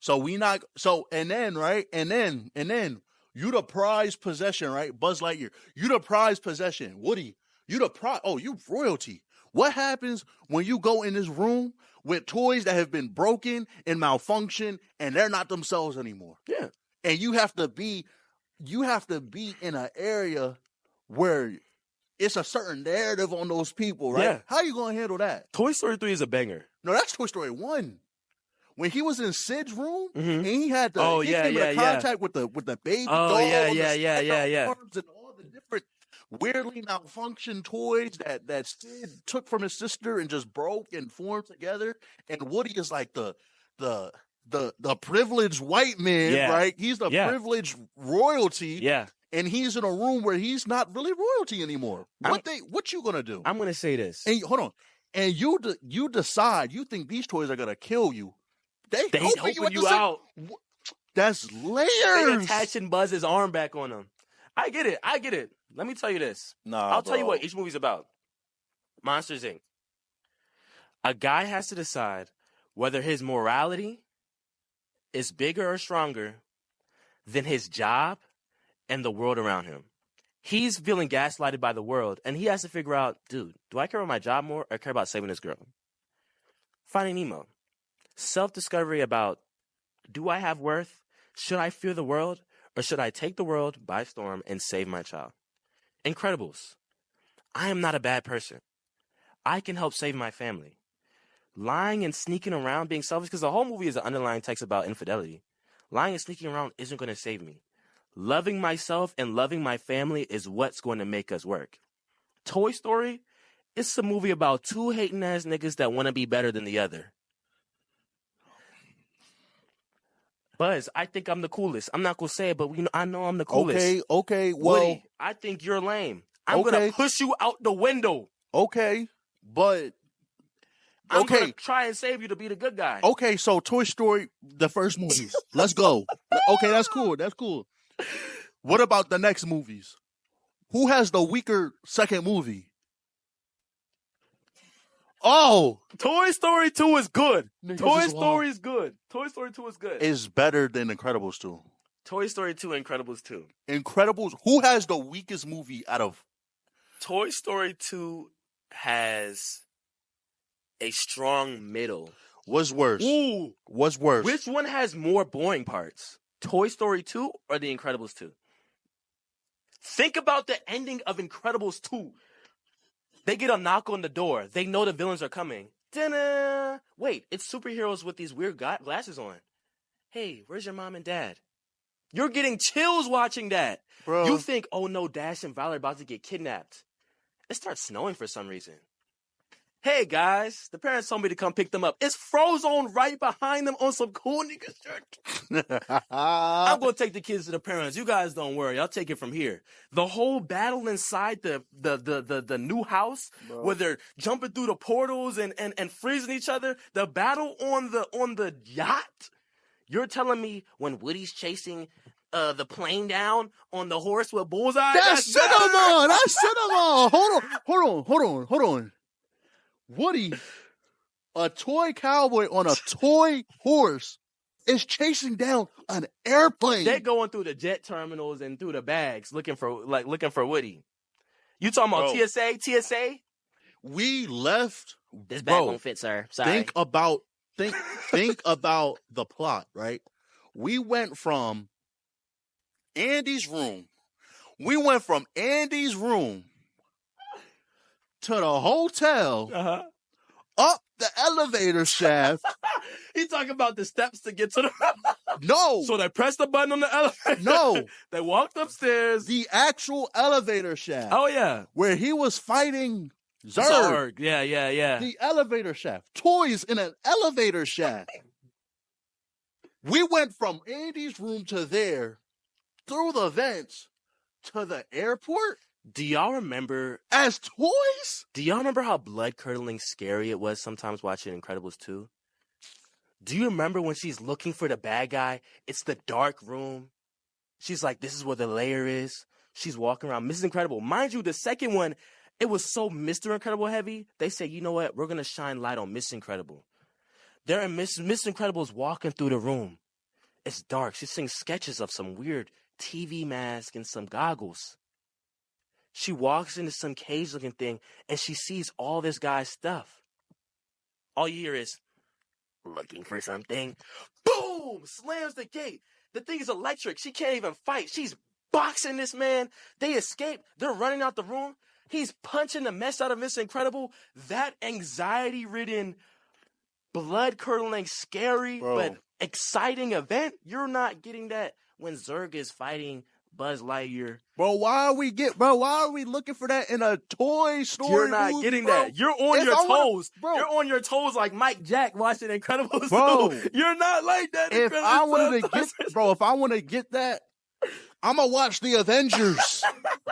Speaker 1: So we not and then right and then you the prized possession, right? Buzz Lightyear. You the prized possession. Woody. You the prize. Oh, you royalty. What happens when you go in this room with toys that have been broken and malfunctioned and they're not themselves anymore?
Speaker 2: Yeah.
Speaker 1: And you have to be in an area where it's a certain narrative on those people, right?
Speaker 2: Yeah.
Speaker 1: How you gonna handle that?
Speaker 2: Toy Story 3 is a banger.
Speaker 1: No, that's Toy Story 1. When he was in Sid's room and
Speaker 2: Mhm.
Speaker 1: he had the contact with the baby doll,
Speaker 2: yeah.
Speaker 1: arms and all the different weirdly malfunctioned toys that Sid took from his sister and just broke and formed together. And Woody is like the privileged white man,
Speaker 2: Yeah.
Speaker 1: right? He's the
Speaker 2: Yeah.
Speaker 1: privileged royalty.
Speaker 2: Yeah.
Speaker 1: And he's in a room where he's not really royalty anymore. What you gonna do?
Speaker 2: I'm gonna say this.
Speaker 1: And hold on. And you decide you think these toys are gonna kill you. They helping you out. That's layers.
Speaker 2: They attaching Buzz's arm back on him. I get it. Let me tell you this. I'll tell you what each movie's about. Monsters, Inc. A guy has to decide whether his morality is bigger or stronger than his job and the world around him. He's feeling gaslighted by the world, and he has to figure out, dude, do I care about my job more or care about saving this girl? Finding Nemo. Self-discovery about, do I have worth? Should I fear the world? Or should I take the world by storm and save my child? Incredibles. I am not a bad person. I can help save my family. Lying and sneaking around, being selfish, because the whole movie is an underlying text about infidelity. Lying and sneaking around isn't going to save me. Loving myself and loving my family is what's going to make us work. Toy Story, it's a movie about two hating-ass niggas that want to be better than the other. Buzz, I think I'm the coolest. I'm not going to say it, but I know I'm the coolest.
Speaker 1: Okay, well.
Speaker 2: Woody, I think you're lame. I'm going to push you out the window.
Speaker 1: Okay, but.
Speaker 2: I'm going to try and save you to be the good guy.
Speaker 1: Okay, so Toy Story, the first movies. Let's go. Okay, that's cool. What about the next movies? Who has the weaker second movie? Oh!
Speaker 2: Toy Story 2 is good. Toy Story 2 is good.
Speaker 1: It's better than Incredibles 2.
Speaker 2: Toy Story 2, Incredibles 2.
Speaker 1: Incredibles, who has the weakest movie out of?
Speaker 2: Toy Story 2 has a strong middle.
Speaker 1: What's worse?
Speaker 2: Ooh.
Speaker 1: What's worse?
Speaker 2: Which one has more boring parts? Toy Story 2 or The Incredibles 2? Think about the ending of Incredibles 2. They get a knock on the door. They know the villains are coming. Ta-da! Wait, it's superheroes with these weird glasses on. Hey, where's your mom and dad? You're getting chills watching that.
Speaker 1: Bro.
Speaker 2: You think, oh no, Dash and Valerie are about to get kidnapped. It starts snowing for some reason. Hey guys, the parents told me to come pick them up. It's Frozone right behind them on some cool nigga shirt. I'm gonna take the kids to the parents. You guys don't worry. I'll take it from here. The whole battle inside the new house, bro, where they're jumping through the portals and freezing each other. The battle on the yacht. You're telling me when Woody's chasing the plane down on the horse with Bullseye?
Speaker 1: That's Cinnamon! That's Cinnamon! Hold on. Woody, a toy cowboy on a toy horse, is chasing down an airplane.
Speaker 2: They're going through the jet terminals and through the bags looking for Woody. You talking about TSA?
Speaker 1: We left.
Speaker 2: This bag won't fit, sir. Sorry.
Speaker 1: Think about the plot, right? We went from Andy's room. To the hotel, up the elevator shaft.
Speaker 2: He talking about the steps to get to the...
Speaker 1: No.
Speaker 2: So they pressed the button on the elevator.
Speaker 1: No.
Speaker 2: They walked upstairs.
Speaker 1: The actual elevator shaft.
Speaker 2: Oh, yeah.
Speaker 1: Where he was fighting Zurg.
Speaker 2: Yeah.
Speaker 1: The elevator shaft. Toys in an elevator shaft. We went from Andy's room to there, through the vents, to the airport.
Speaker 2: Do y'all remember?
Speaker 1: As toys?
Speaker 2: Do y'all remember how blood-curdling scary it was sometimes watching Incredibles 2? Do you remember when she's looking for the bad guy? It's the dark room. She's like, this is where the lair is. She's walking around. Mrs. Incredible. Mind you, the second one, it was so Mr. Incredible heavy. They said, you know what? We're going to shine light on Miss Incredible. They're in Miss Incredible's walking through the room. It's dark. She's seeing sketches of some weird TV mask and some goggles. She walks into some cage-looking thing, and she sees all this guy's stuff. All you hear is, looking for something. Boom! Slams the gate. The thing is electric. She can't even fight. She's boxing this man. They escape. They're running out the room. He's punching the mess out of Miss Incredible. That anxiety-ridden, blood-curdling, scary, but exciting event, you're not getting that when Zurg is fighting Buzz Lightyear.
Speaker 1: Bro, why are we looking for that in a Toy Story
Speaker 2: You're not
Speaker 1: movie,
Speaker 2: getting
Speaker 1: bro?
Speaker 2: that. You're on
Speaker 1: If
Speaker 2: your
Speaker 1: I wanna-
Speaker 2: toes.
Speaker 1: bro.
Speaker 2: You're on your toes like Mike Jack watching Incredibles
Speaker 1: Bro.
Speaker 2: 2. You're not like that.
Speaker 1: If I wanted to get that, I'm gonna watch the Avengers.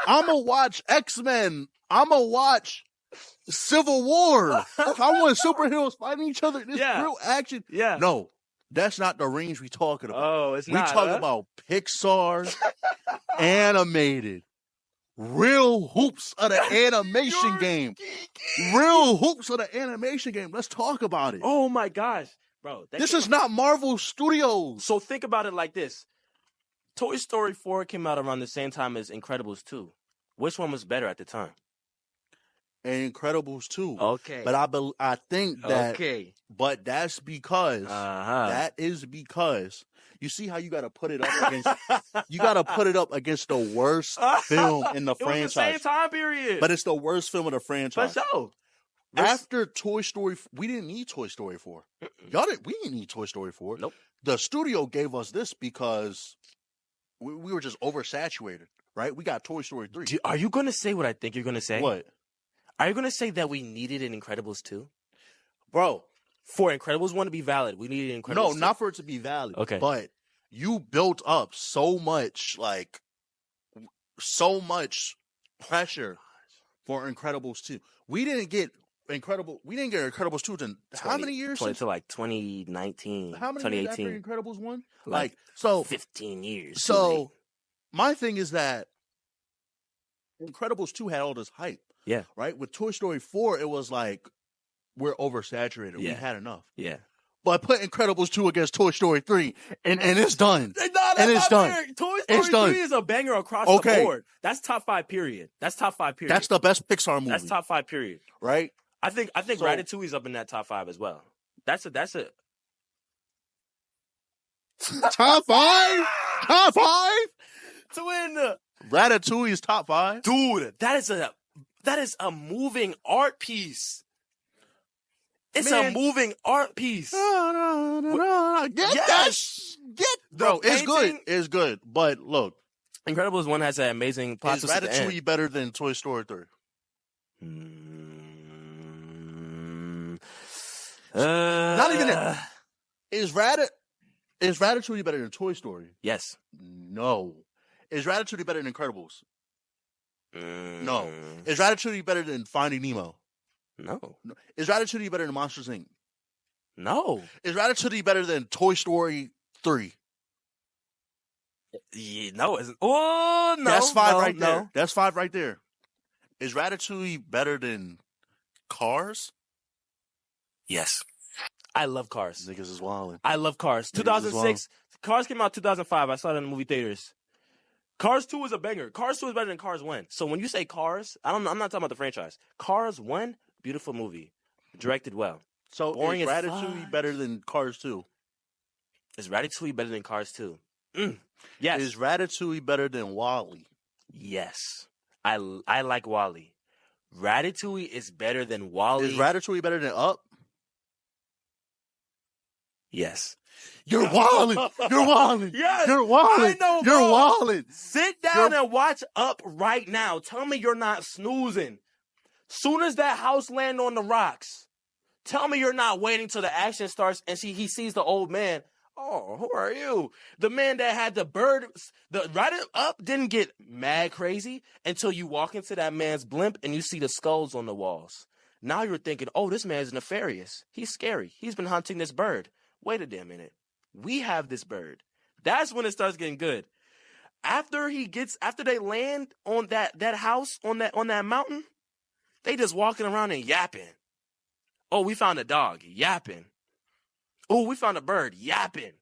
Speaker 1: I'm gonna watch X-Men. I'm gonna watch Civil War. If I want superheroes fighting each other, this real action.
Speaker 2: Yeah.
Speaker 1: No, that's not the range we talking about.
Speaker 2: Oh, it's not.
Speaker 1: We talking about Pixar, animated, real hoops of the animation game. Real hoops of the animation game. Let's talk about it.
Speaker 2: Oh my gosh, bro.
Speaker 1: This is not Marvel Studios.
Speaker 2: So think about it like this. Toy Story 4 came out around the same time as Incredibles 2. Which one was better at the time?
Speaker 1: And Incredibles 2.
Speaker 2: Okay.
Speaker 1: But I think that.
Speaker 2: Okay.
Speaker 1: But that's because. That is because. You see how you got to put it up against. You got to put it up against the worst film in the franchise.
Speaker 2: It was the same time period.
Speaker 1: But it's the worst film of the franchise.
Speaker 2: For sure.
Speaker 1: After Toy Story, we didn't need Toy Story 4. We didn't need Toy Story 4.
Speaker 2: Nope.
Speaker 1: The studio gave us this because we were just oversaturated, right? We got Toy Story 3.
Speaker 2: Are you going to say what I think you're going to say?
Speaker 1: What?
Speaker 2: Are you going to say that we needed an Incredibles 2?
Speaker 1: Bro.
Speaker 2: For Incredibles 1 to be valid, we needed an Incredibles 2.
Speaker 1: No, not for it to be valid.
Speaker 2: Okay.
Speaker 1: But you built up so much pressure for Incredibles 2. We didn't get Incredibles 2 to how many years?
Speaker 2: Until like 2019,
Speaker 1: how many
Speaker 2: 2018.
Speaker 1: years after Incredibles 1?
Speaker 2: Like
Speaker 1: so
Speaker 2: 15 years.
Speaker 1: So my thing is that Incredibles 2 had all this hype.
Speaker 2: Yeah.
Speaker 1: Right? With Toy Story 4, it was like we're oversaturated.
Speaker 2: Yeah.
Speaker 1: We had enough.
Speaker 2: Yeah.
Speaker 1: But put Incredibles 2 against Toy Story 3, and it's done.
Speaker 2: And
Speaker 1: it's done.
Speaker 2: Toy Story 3 is a banger across the board. That's top 5, period. That's top 5, period.
Speaker 1: That's the best Pixar movie.
Speaker 2: That's top 5, period.
Speaker 1: Right?
Speaker 2: I think Ratatouille is up in that top 5 as well. That's a
Speaker 1: top 5? Top 5?
Speaker 2: Twin.
Speaker 1: Ratatouille is top 5?
Speaker 2: Dude, that is a moving art piece. It's a moving art piece.
Speaker 1: Bro, it's good. It's good. But look.
Speaker 2: Incredibles 1 has an amazing plot
Speaker 1: twist.
Speaker 2: Is
Speaker 1: Ratatouille better than Toy Story 3? Not even it. Is Ratatouille better than Toy Story?
Speaker 2: Yes.
Speaker 1: No. Is Ratatouille better than Incredibles? No. Is Ratatouille better than Finding Nemo?
Speaker 2: No.
Speaker 1: Is Ratatouille better than Monsters, Inc.?
Speaker 2: No.
Speaker 1: Is Ratatouille better than Toy Story 3?
Speaker 2: Yeah, no. Oh, no.
Speaker 1: That's 5 right there. That's 5 right there. Is Ratatouille better than Cars?
Speaker 2: Yes. I love Cars.
Speaker 1: Niggas is wildin'.
Speaker 2: I love Cars. 2006. Cars came out 2005. I saw it in the movie theaters. Cars 2 is a banger. Cars 2 is better than Cars 1. So when you say Cars, I'm not talking about the franchise. Cars 1, beautiful movie. Directed well.
Speaker 1: So is Ratatouille better than Cars 2?
Speaker 2: Is Ratatouille better than Cars 2? Yes.
Speaker 1: Is Ratatouille better than WALL-E?
Speaker 2: Yes. I like WALL-E. Ratatouille is better than WALL-E.
Speaker 1: Is Ratatouille better than Up?
Speaker 2: Yes.
Speaker 1: You're wildin'. You're wildin'.
Speaker 2: Yes.
Speaker 1: You're wildin'.
Speaker 2: I know,
Speaker 1: You're
Speaker 2: bro.
Speaker 1: wildin'.
Speaker 2: Sit down and watch Up right now. Tell me you're not snoozing. Soon as that house land on the rocks, tell me you're not waiting till the action starts and he sees the old man. Oh, who are you? The man that had the bird, the right up didn't get mad crazy until you walk into that man's blimp and you see the skulls on the walls. Now you're thinking, oh, this man's nefarious. He's scary. He's been hunting this bird. Wait a damn minute. We have this bird. That's when it starts getting good. After they land on that house on that mountain, they just walking around and yapping. Oh, we found a dog, yapping. Oh, we found a bird, yapping.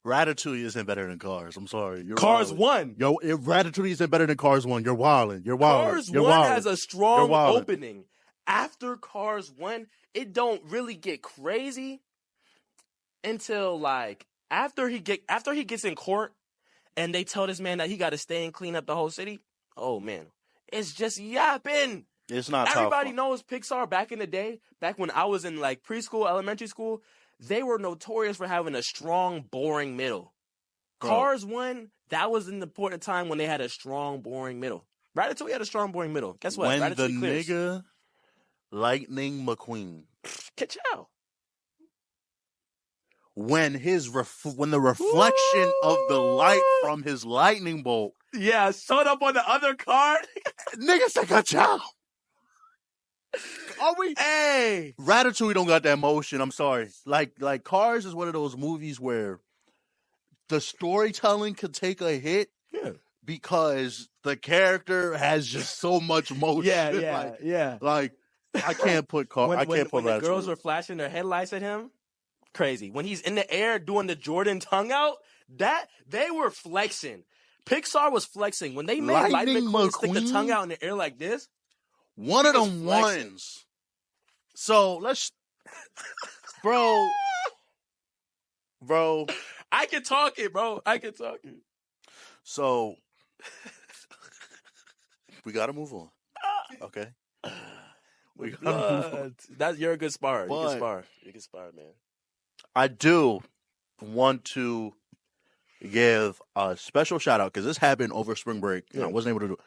Speaker 1: Ratatouille isn't better than Cars. I'm sorry. You're
Speaker 2: Cars
Speaker 1: wildin'.
Speaker 2: 1.
Speaker 1: Yo, if Ratatouille isn't better than Cars 1, you're wildin'. You're wildin'.
Speaker 2: Cars
Speaker 1: You're
Speaker 2: 1
Speaker 1: wildin'.
Speaker 2: has a strong
Speaker 1: You're wildin'.
Speaker 2: opening. After Cars 1, it don't really get crazy until like after he gets in court and they tell this man that he got to stay and clean up the whole city. Oh man, it's just yapping.
Speaker 1: It's not tough.
Speaker 2: Everybody knows Pixar back in the day, back when I was in like preschool, elementary school, they were notorious for having a strong, boring middle.
Speaker 1: Bro.
Speaker 2: Cars 1, that was an important time when they had a strong, boring middle. Ratatouille had a strong, boring middle. Guess what?
Speaker 1: When
Speaker 2: Ratatouille
Speaker 1: the
Speaker 2: clears.
Speaker 1: nigga Lightning McQueen,
Speaker 2: Catch out.
Speaker 1: when the reflection of the light from his lightning bolt,
Speaker 2: Yeah, showed up on the other card.
Speaker 1: nigga said, "Ka-chow." Are we?
Speaker 2: Hey.
Speaker 1: Ratatouille don't got that motion. I'm sorry. Like Cars is one of those movies where the storytelling could take a hit
Speaker 2: Yeah.
Speaker 1: because the character has just so much motion.
Speaker 2: Yeah.
Speaker 1: Like I can't put
Speaker 2: When
Speaker 1: Ratatouille.
Speaker 2: the girls were flashing their headlights at him, crazy. When he's in the air doing the Jordan tongue out, that they were flexing. Pixar was flexing. When they made Lightning McQueen stick the tongue out in the air like this,
Speaker 1: one of them
Speaker 2: flexing.
Speaker 1: ones. So let's, bro.
Speaker 2: I can talk it, bro. I can talk it.
Speaker 1: So we gotta move on. Okay. We gotta move on.
Speaker 2: You're a good spar.
Speaker 1: But
Speaker 2: You can spar. You can spar, man.
Speaker 1: I do want to give a special shout out because this happened over spring break and I wasn't able to do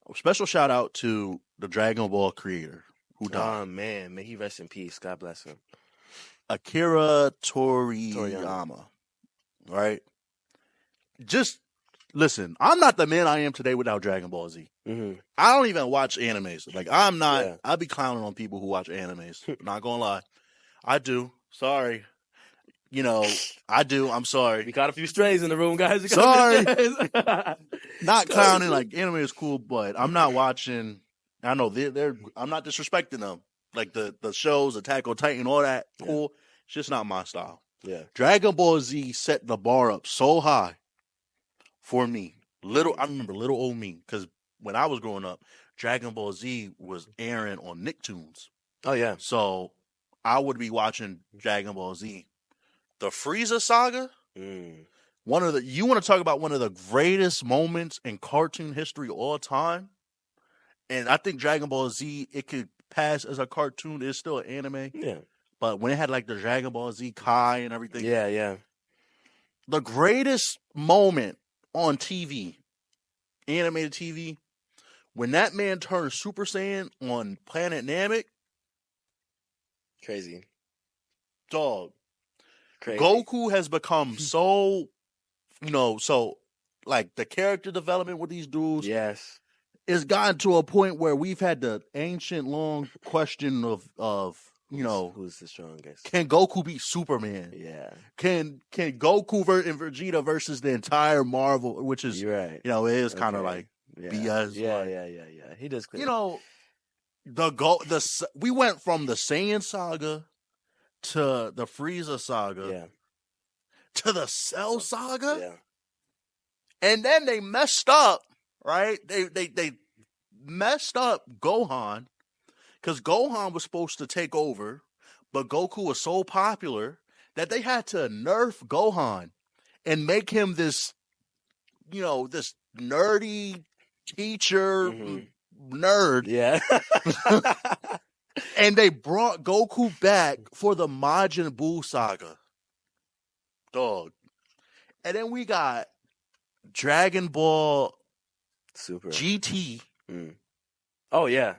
Speaker 1: a special shout out to the Dragon Ball creator who died.
Speaker 2: Oh man, may he rest in peace. God bless him.
Speaker 1: Akira Toriyama. Right? Just listen, I'm not the man I am today without Dragon Ball Z.
Speaker 2: Mm-hmm.
Speaker 1: I don't even watch animes. Like I'm not.
Speaker 2: Yeah.
Speaker 1: I be clowning on people who watch animes. Not gonna lie, I do. Sorry, I do. I'm sorry.
Speaker 2: We caught a few strays in the room, guys.
Speaker 1: Sorry. Not clowning. Like anime is cool, but I'm not watching. I know they're. I'm not disrespecting them. Like the shows, Attack on Titan, all that. Cool. It's just not my style.
Speaker 2: Yeah.
Speaker 1: Dragon Ball Z set the bar up so high for me. I remember little old me because when I was growing up, Dragon Ball Z was airing on Nicktoons.
Speaker 2: Oh yeah.
Speaker 1: So I would be watching Dragon Ball Z. The Frieza saga, you want to talk about one of the greatest moments in cartoon history all time? And I think Dragon Ball Z, it could pass as a cartoon. It's still an anime.
Speaker 2: Yeah.
Speaker 1: But when it had like the Dragon Ball Z Kai and everything.
Speaker 2: Yeah.
Speaker 1: The greatest moment on TV, animated TV, when that man turned Super Saiyan on Planet Namek.
Speaker 2: Crazy.
Speaker 1: Dog.
Speaker 2: Crazy.
Speaker 1: Goku has become so, like the character development with these dudes.
Speaker 2: Yes.
Speaker 1: It's gotten to a point where we've had the ancient long question of
Speaker 2: who's the strongest?
Speaker 1: Can Goku beat Superman?
Speaker 2: Yeah.
Speaker 1: Can Goku and Vegeta versus the entire Marvel, which is
Speaker 2: You're right.
Speaker 1: it is kind of like BS.
Speaker 2: Yeah. He does clear.
Speaker 1: We went from the Saiyan saga to the Frieza saga to the Cell saga.
Speaker 2: Yeah.
Speaker 1: And then they messed up, right? They messed up Gohan because Gohan was supposed to take over, but Goku was so popular that they had to nerf Gohan and make him this, this nerdy teacher nerd.
Speaker 2: Yeah.
Speaker 1: And they brought Goku back for the Majin Buu saga. Dog. And then we got Dragon Ball
Speaker 2: Super
Speaker 1: GT.
Speaker 2: Oh yeah.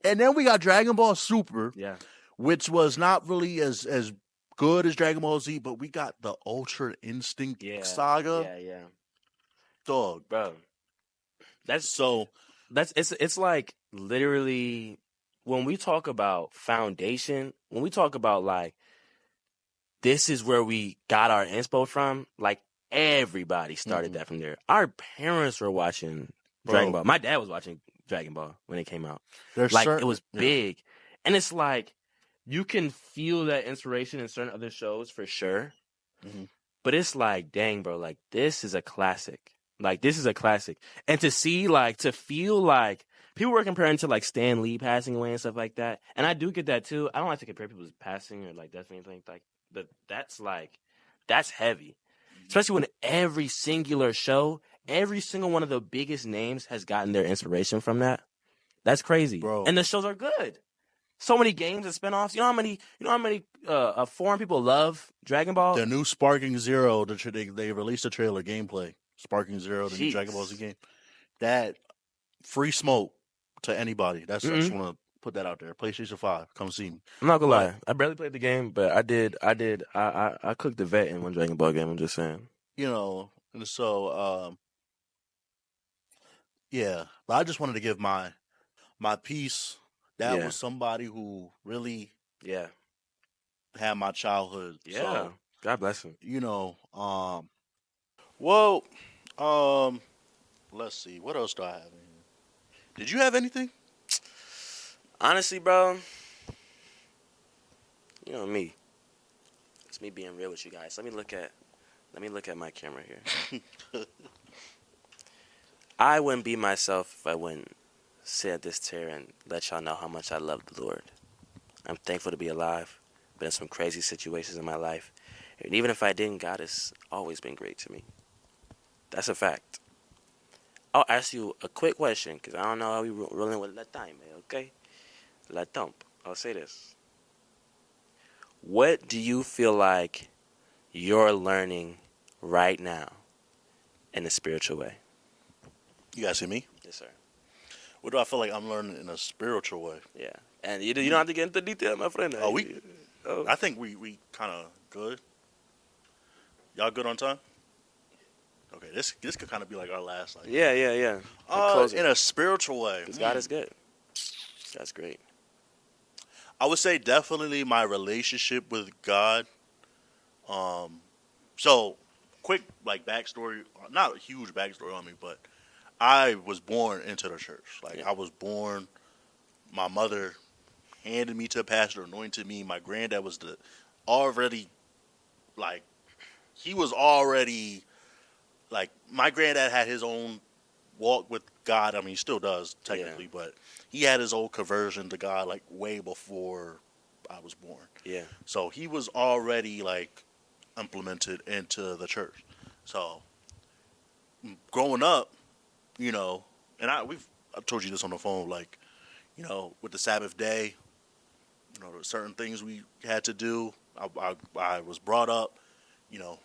Speaker 1: And then we got Dragon Ball Super.
Speaker 2: Yeah.
Speaker 1: Which was not really as good as Dragon Ball Z, but we got the Ultra Instinct saga,
Speaker 2: yeah,
Speaker 1: dog.
Speaker 2: bro.
Speaker 1: So
Speaker 2: It's like literally when we talk about foundation, when we talk about like this is where we got our inspo from, like everybody started that from there. Our parents were watching Dragon Ball. My dad was watching Dragon Ball when it came out.
Speaker 1: there's
Speaker 2: Like
Speaker 1: certain
Speaker 2: it was big. And it's like you can feel that inspiration in certain other shows for sure. But it's like, dang, bro, like this is a classic. Like this is a classic. And to see like to feel like people were comparing to like Stan Lee passing away and stuff like that. And I do get that too. I don't like to compare people's passing or like death or anything like but that's heavy. Especially when every singular show, every single one of the biggest names has gotten their inspiration from that. That's crazy.
Speaker 1: Bro.
Speaker 2: And the shows are good. So many games and spinoffs. You know how many foreign people love Dragon Ball?
Speaker 1: The new Sparking Zero, they released a trailer gameplay. Sparking Zero, the new Dragon Ball Z game. That free smoke to anybody. I just want to put that out there. PlayStation 5, come see me.
Speaker 2: I'm not gonna lie. I barely played the game, but I did. I cooked the vet in one Dragon Ball game. I'm just saying.
Speaker 1: You know, and so yeah. But I just wanted to give my piece. That was somebody who really had my childhood.
Speaker 2: Yeah.
Speaker 1: So,
Speaker 2: God bless him.
Speaker 1: You know, let's see. What else do I have in here? Did you have anything?
Speaker 2: Honestly, bro, you know me. It's me being real with you guys. Let me look at my camera here. I wouldn't be myself if I wouldn't sit at this chair and let y'all know how much I love the Lord. I'm thankful to be alive. Been in some crazy situations in my life. And even if I didn't, God has always been great to me. That's a fact. I'll ask you a quick question, because I don't know how we rolling with la time, okay? La thump. I'll say this. What do you feel like you're learning right now in a spiritual way?
Speaker 1: You guys hear me?
Speaker 2: Yes, sir.
Speaker 1: What do I feel like I'm learning in a spiritual way?
Speaker 2: Yeah. And you don't have to get into detail, my friend.
Speaker 1: I think we kind of good. Y'all good on time? Okay, this could kind of be like our last. Like,
Speaker 2: yeah.
Speaker 1: In a spiritual way.
Speaker 2: Because God is good. That's great.
Speaker 1: I would say definitely my relationship with God. So, quick like backstory, not a huge backstory on me, but I was born into the church. Like I was born, my mother handed me to a pastor, anointed me. My granddad was he was already like, my granddad had his own walk with God. I mean, he still does technically, but he had his own conversion to God like way before I was born.
Speaker 2: Yeah.
Speaker 1: So he was already like implemented into the church. So growing up, you know, and I told you this on the phone, like, you know, with the Sabbath day, you know, there were certain things we had to do. I was brought up, you know,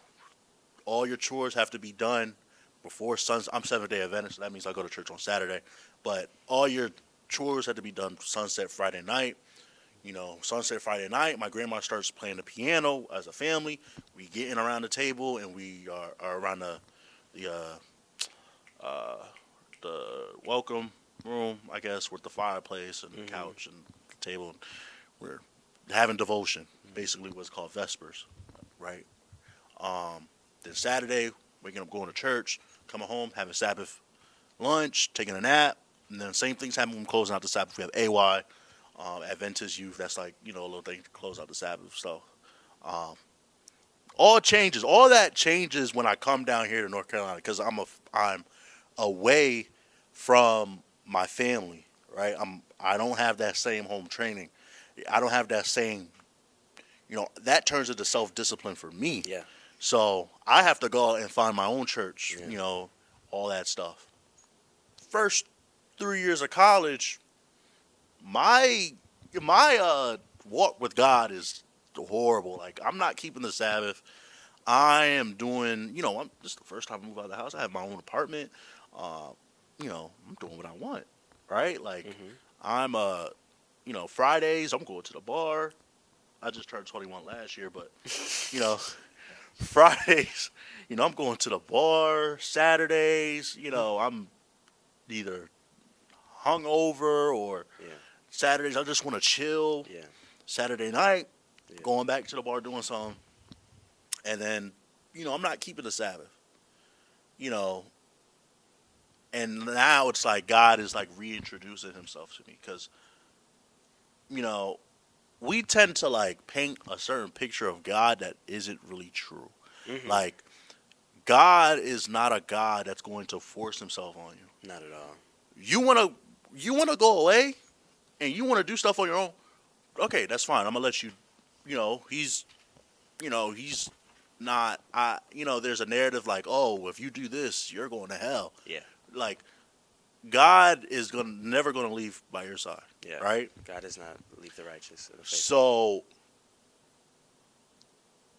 Speaker 1: all your chores have to be done before sunset. I'm Seventh-day Adventist, so that means I go to church on Saturday. But all your chores had to be done sunset Friday night. You know, sunset Friday night, my grandma starts playing the piano as a family. We get in around the table, and we are around the welcome room, I guess, with the fireplace and the couch and the table. And we're having devotion, basically what's called Vespers, right? Then Saturday, waking up, going to church, coming home, having Sabbath lunch, taking a nap, and then same things happen when closing out the Sabbath. We have AY, Adventist Youth. That's like, you know, a little thing to close out the Sabbath. So, all that changes when I come down here to North Carolina, because I'm away from my family, right? I don't have that same home training. I don't have that same, you know, that turns into self-discipline for me.
Speaker 2: Yeah.
Speaker 1: So I have to go out and find my own church, you know, all that stuff. First 3 years of college, my walk with God is horrible. Like, I'm not keeping the Sabbath. I am doing, you know, this is the first time I move out of the house. I have my own apartment. You know, I'm doing what I want, right? Like, I'm, you know, Fridays, I'm going to the bar. I just turned 21 last year, but you know, Fridays, I'm going to the bar. Saturdays, I'm either hungover or
Speaker 2: Yeah.
Speaker 1: Saturdays I just want to chill.
Speaker 2: Yeah.
Speaker 1: Saturday night,
Speaker 2: Yeah.
Speaker 1: going back to the bar doing something, and then I'm not keeping the Sabbath. You know, and now it's like God is like reintroducing Himself to me because we tend to like paint a certain picture of God that isn't really true.
Speaker 2: Mm-hmm.
Speaker 1: Like God is not a God that's going to force Himself on you.
Speaker 2: Not at all.
Speaker 1: You wanna go away and you wanna do stuff on your own. Okay, that's fine. I'm gonna let you. He's not. There's a narrative like, oh, if you do this, you're going to hell.
Speaker 2: Yeah.
Speaker 1: Like God is never gonna leave by your side.
Speaker 2: Yeah.
Speaker 1: Right.
Speaker 2: God does not leave the righteous.
Speaker 1: So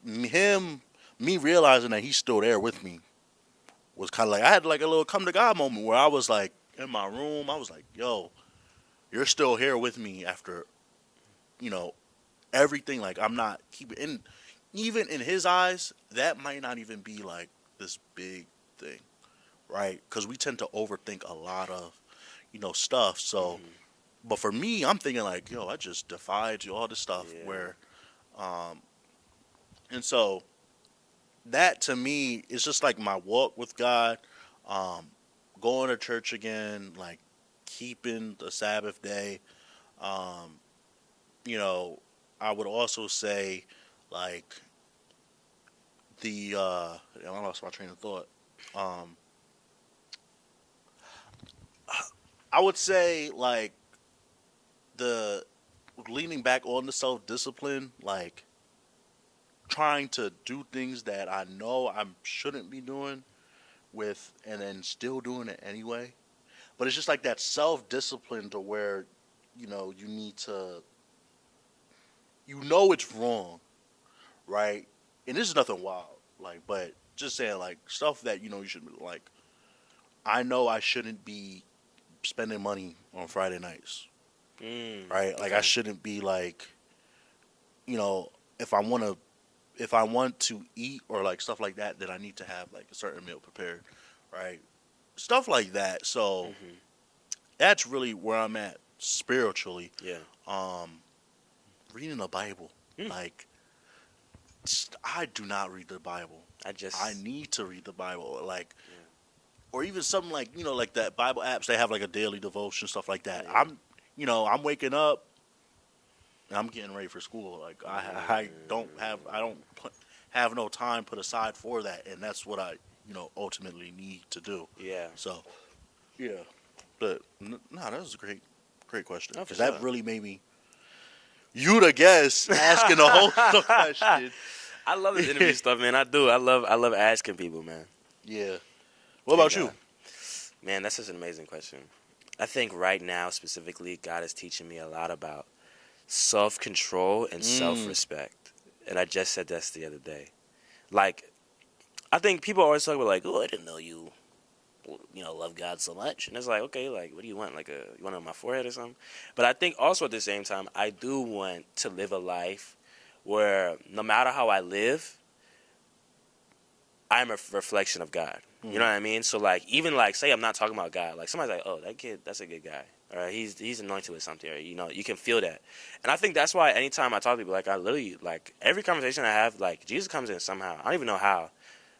Speaker 1: me realizing that He's still there with me was kind of like I had like a little come to God moment where I was like in my room. I was like, yo, you're still here with me after, everything. Like I'm not keeping in, even in His eyes, that might not even be like this big thing, right? Because we tend to overthink a lot of, stuff. So, but for me, I'm thinking like, yo, I just defied you, all this stuff.
Speaker 2: Yeah.
Speaker 1: Where, and so that to me is just like my walk with God, going to church again, like keeping the Sabbath day. I would also say like I lost my train of thought. I would say like the leaning back on the self discipline, like trying to do things that I know I shouldn't be doing and then still doing it anyway. But it's just like that self discipline to where, you need to, it's wrong, right? And this is nothing wild, like, but just saying like stuff that, you should like, I know I shouldn't be spending money on Friday nights, right? Like I shouldn't be like, if I want to eat or like stuff like that, then I need to have like a certain meal prepared, right? Stuff like that. So that's really where I'm at spiritually.
Speaker 2: Yeah.
Speaker 1: Reading the Bible, like I do not read the Bible. I need to read the Bible, like, or even something like like that Bible apps. They have like a daily devotion, stuff like that.
Speaker 2: Yeah.
Speaker 1: I'm waking up and I'm getting ready for school. Like I don't have no time put aside for that, and that's what I ultimately need to do.
Speaker 2: Yeah.
Speaker 1: So yeah, but no, that was a great question because
Speaker 2: sure.
Speaker 1: that really made me. You the guest asking a whole question.
Speaker 2: I love this interview stuff, man. I do. I love asking people, man.
Speaker 1: Yeah. What about you?
Speaker 2: Man, that's just an amazing question. I think right now specifically, God is teaching me a lot about self-control and self-respect. And I just said this the other day. Like, I think people always talk about like, oh, I didn't know you love God so much. And it's like, okay, like, what do you want? Like, you want it on my forehead or something? But I think also at the same time, I do want to live a life where no matter how I live, I'm a reflection of God. You know what I mean? So, like, even, like, say I'm not talking about God. Like, somebody's like, oh, that kid, that's a good guy. Or he's anointed with something. Or, you can feel that. And I think that's why anytime I talk to people, like, I literally, like, every conversation I have, like, Jesus comes in somehow. I don't even know how.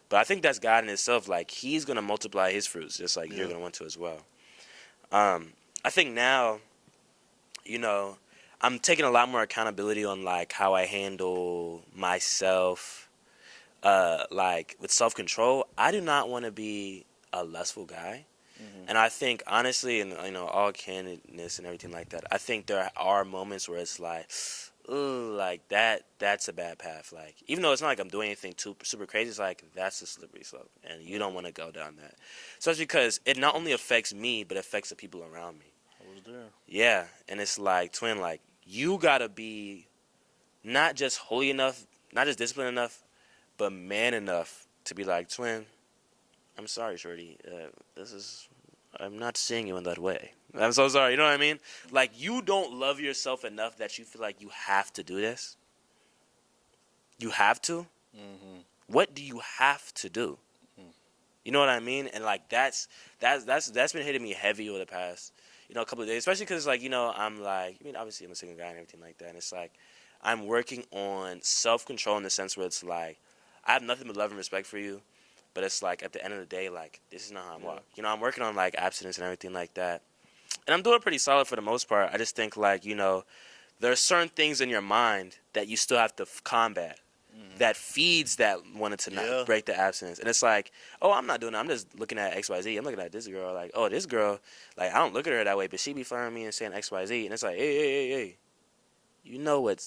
Speaker 2: But I think that's God in itself. Like, He's going to multiply His fruits, just like you're going to want to as well. I think now, I'm taking a lot more accountability on, like, how I handle myself. Like, with self-control, I do not want to be a lustful guy. And I think, honestly, and, all candidness and everything like that, I think there are moments where it's like, ooh, like, that's a bad path. Like, even though it's not like I'm doing anything too super crazy, it's like, that's a slippery slope, and you don't want to go down that. So it's because it not only affects me, but it affects the people around me.
Speaker 1: I was there.
Speaker 2: Yeah, and it's like, twin, like, you got to be not just holy enough, not just disciplined enough, but man enough to be like, twin, I'm sorry, shorty. I'm not seeing you in that way. I'm so sorry. You know what I mean? Like, you don't love yourself enough that you feel like you have to do this. You have to?
Speaker 1: Mm-hmm.
Speaker 2: What do you have to do? You know what I mean? And like that's been hitting me heavy over the past, couple of days, especially because like, I'm like, I mean, obviously I'm a single guy and everything like that, and it's like I'm working on self-control in the sense where it's like I have nothing but love and respect for you, but it's like at the end of the day, like this is not how I'm walk. I'm working on like abstinence and everything like that, and I'm doing pretty solid for the most part. I just think like there are certain things in your mind that you still have to combat that feeds that wanted to not break the abstinence. And it's like, oh, I'm not doing that. I'm just looking at XYZ. I'm looking at this girl like, oh, this girl, like, I don't look at her that way, but she be flirting me and saying XYZ. And it's like, hey. You know what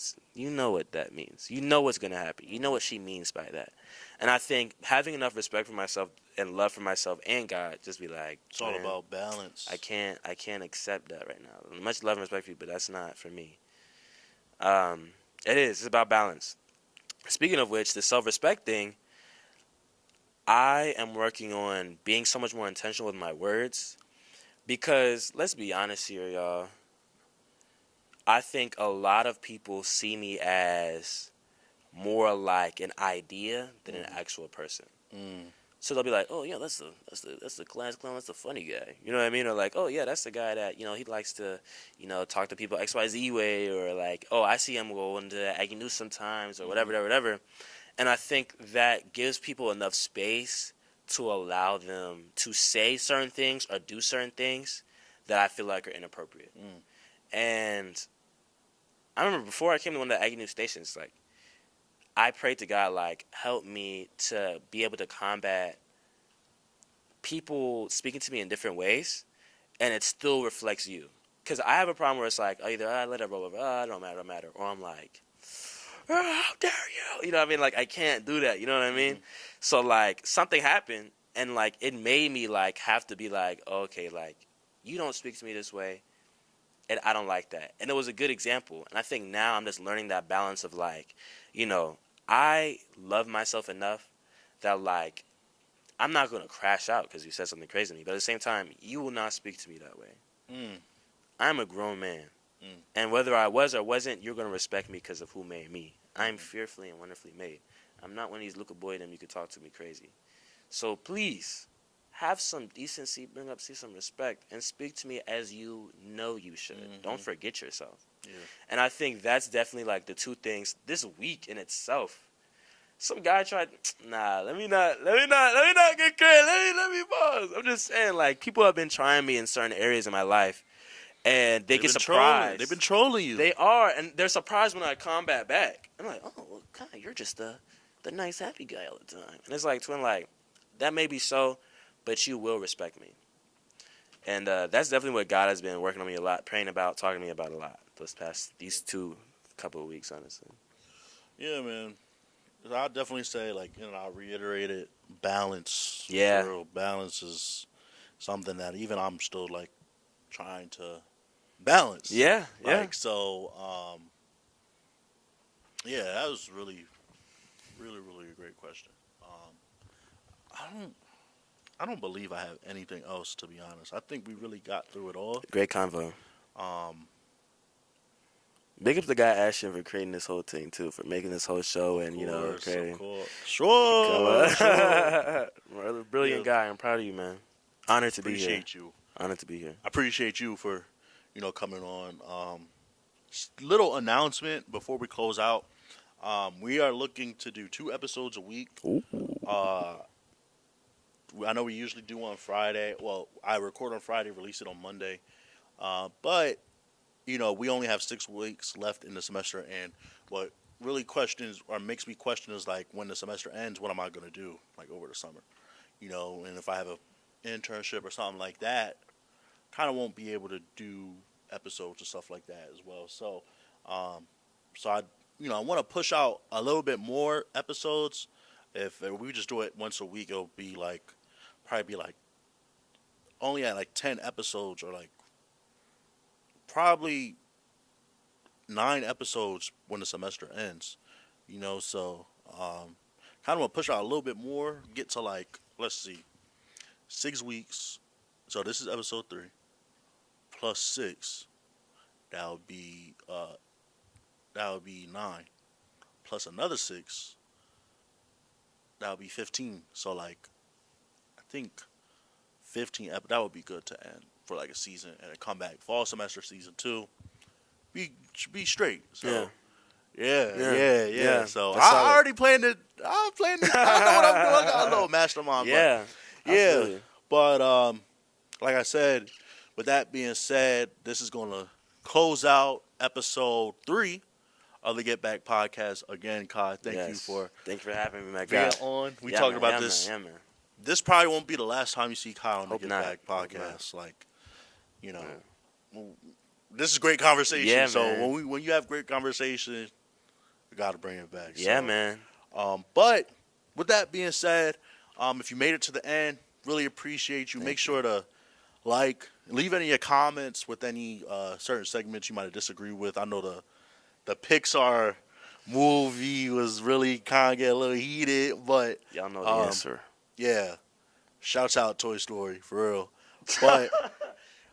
Speaker 2: that means. You know what's going to happen. You know what she means by that. And I think having enough respect for myself and love for myself and God, just be like,
Speaker 1: it's all about balance.
Speaker 2: I can't accept that right now. Much love and respect for you, but that's not for me. It is. It's about balance. Speaking of which, the self-respect thing, I am working on being so much more intentional with my words because, let's be honest here, y'all, I think a lot of people see me as more like an idea than an actual person. So they'll be like, oh, yeah, that's the class clown, that's the funny guy. You know what I mean? Or like, oh, yeah, that's the guy that, he likes to, talk to people XYZ way. Or like, oh, I see him go into Aggie News sometimes or whatever. And I think that gives people enough space to allow them to say certain things or do certain things that I feel like are inappropriate. And I remember before I came to one of the Aggie News stations, like, I prayed to God, like, help me to be able to combat people speaking to me in different ways, and it still reflects you. Because I have a problem where it's like, either I let it roll over, it don't matter, or I'm like, oh, how dare you? You know what I mean? Like, I can't do that. You know what I mean? So, like, something happened, and, like, it made me, like, have to be like, okay, like, you don't speak to me this way, and I don't like that. And it was a good example. And I think now I'm just learning that balance of, like, I love myself enough that, like, I'm not going to crash out because you said something crazy to me. But at the same time, you will not speak to me that way. I'm a grown man. And whether I was or wasn't, you're going to respect me because of who made me. I'm fearfully and wonderfully made. I'm not one of these little boy them you could talk to me crazy. So please, have some decency, see some respect, and speak to me as you know you should. Don't forget yourself. And I think that's definitely like the two things this week in itself. Some guy tried. Nah, let me not get crazy. Let me pause. I'm just saying, like, people have been trying me in certain areas of my life, and they get surprised.
Speaker 1: They've been trolling you.
Speaker 2: They are, and they're surprised when I combat back. I'm like, oh, well, God, you're just the nice, happy guy all the time. And it's like, twin, like, that may be so, but you will respect me. And that's definitely what God has been working on me a lot, praying about, talking to me about a lot these two couple of weeks, honestly.
Speaker 1: Yeah, man. I'll definitely say, like, I'll reiterate it. Balance.
Speaker 2: Yeah.
Speaker 1: For real. Balance is something that even I'm still, like, trying to balance.
Speaker 2: Yeah.
Speaker 1: Like, so, yeah, that was really, really, really a great question. I don't believe I have anything else, to be honest. I think we really got through it all.
Speaker 2: Great convo. Big up the guy Ashton for creating this whole thing too, for making this whole show and creating.
Speaker 1: Sure.
Speaker 2: Brilliant guy. I'm proud of you, man. Honored to be here.
Speaker 1: Appreciate you.
Speaker 2: Honored to be here.
Speaker 1: I appreciate you for, coming on. Little announcement before we close out. We are looking to do 2 episodes a week.
Speaker 2: Ooh.
Speaker 1: I know we usually do on Friday. Well, I record on Friday, release it on Monday. But we only have 6 weeks left in the semester, and what really makes me question is, like, when the semester ends, what am I going to do, like, over the summer? And if I have an internship or something like that, kind of won't be able to do episodes and stuff like that as well. So, I want to push out a little bit more episodes. If we just do it once a week, it'll be probably only at 10 episodes, or probably 9 episodes when the semester ends. So kind of want to push out a little bit more, get to let's see, 6 weeks. So this is episode 3 plus 6. That would be 9 plus another 6, that would be 15. So like, I think 15. That would be good to end for like a season and a comeback fall semester season 2. Be straight. So yeah. So I already planned it. I'm planning it. I know what I'm doing. I got a little mastermind.
Speaker 2: Yeah,
Speaker 1: but, yeah. But like I said, with that being said, this is gonna close out episode 3 of the Get Back podcast. Again, Khai, thank you for
Speaker 2: having me, my
Speaker 1: being
Speaker 2: guy.
Speaker 1: on. We talked about this.
Speaker 2: Man.
Speaker 1: This probably won't be the last time you see Khai on the
Speaker 2: Hope
Speaker 1: Get
Speaker 2: not.
Speaker 1: Back podcast. Like, you know, this is great conversation.
Speaker 2: Yeah,
Speaker 1: so
Speaker 2: man.
Speaker 1: when you have great conversation, you got to bring it back.
Speaker 2: Yeah,
Speaker 1: so,
Speaker 2: man.
Speaker 1: But with that being said, if you made it to the end, really appreciate you. Make sure to leave any of your comments with any certain segments you might disagree with. I know the Pixar movie was really kind of get a little heated, but
Speaker 2: y'all know the answer.
Speaker 1: Yeah, shouts out Toy Story for real. But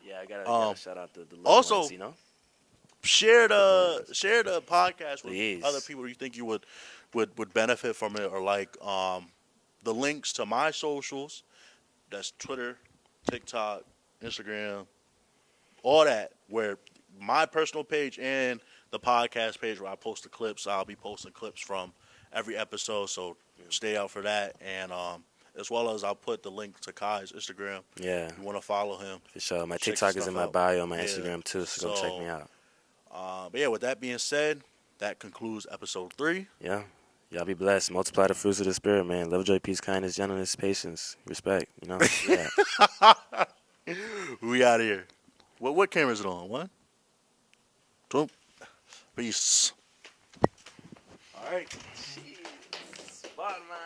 Speaker 2: yeah, I gotta shout out the little
Speaker 1: also
Speaker 2: ones, you know.
Speaker 1: Share the podcast with
Speaker 2: Please.
Speaker 1: other people you think you would benefit from it, or like the links to my socials. That's Twitter, TikTok, Instagram, all that. Where my personal page and the podcast page where I post the clips. I'll be posting clips from every episode, so stay out for that. And as well as I'll put the link to Khai's Instagram.
Speaker 2: Yeah.
Speaker 1: If you want to follow him.
Speaker 2: For sure. My TikTok is in my bio on my Instagram too, so go check me out.
Speaker 1: But yeah, with that being said, that concludes episode 3.
Speaker 2: Yeah. Y'all be blessed. Multiply the fruits of the spirit, man. Love, joy, peace, kindness, gentleness, patience, respect. You know? Yeah.
Speaker 1: We out of here. What camera is it on? 1? 2. Peace. All right.
Speaker 2: Jeez. Bottom line.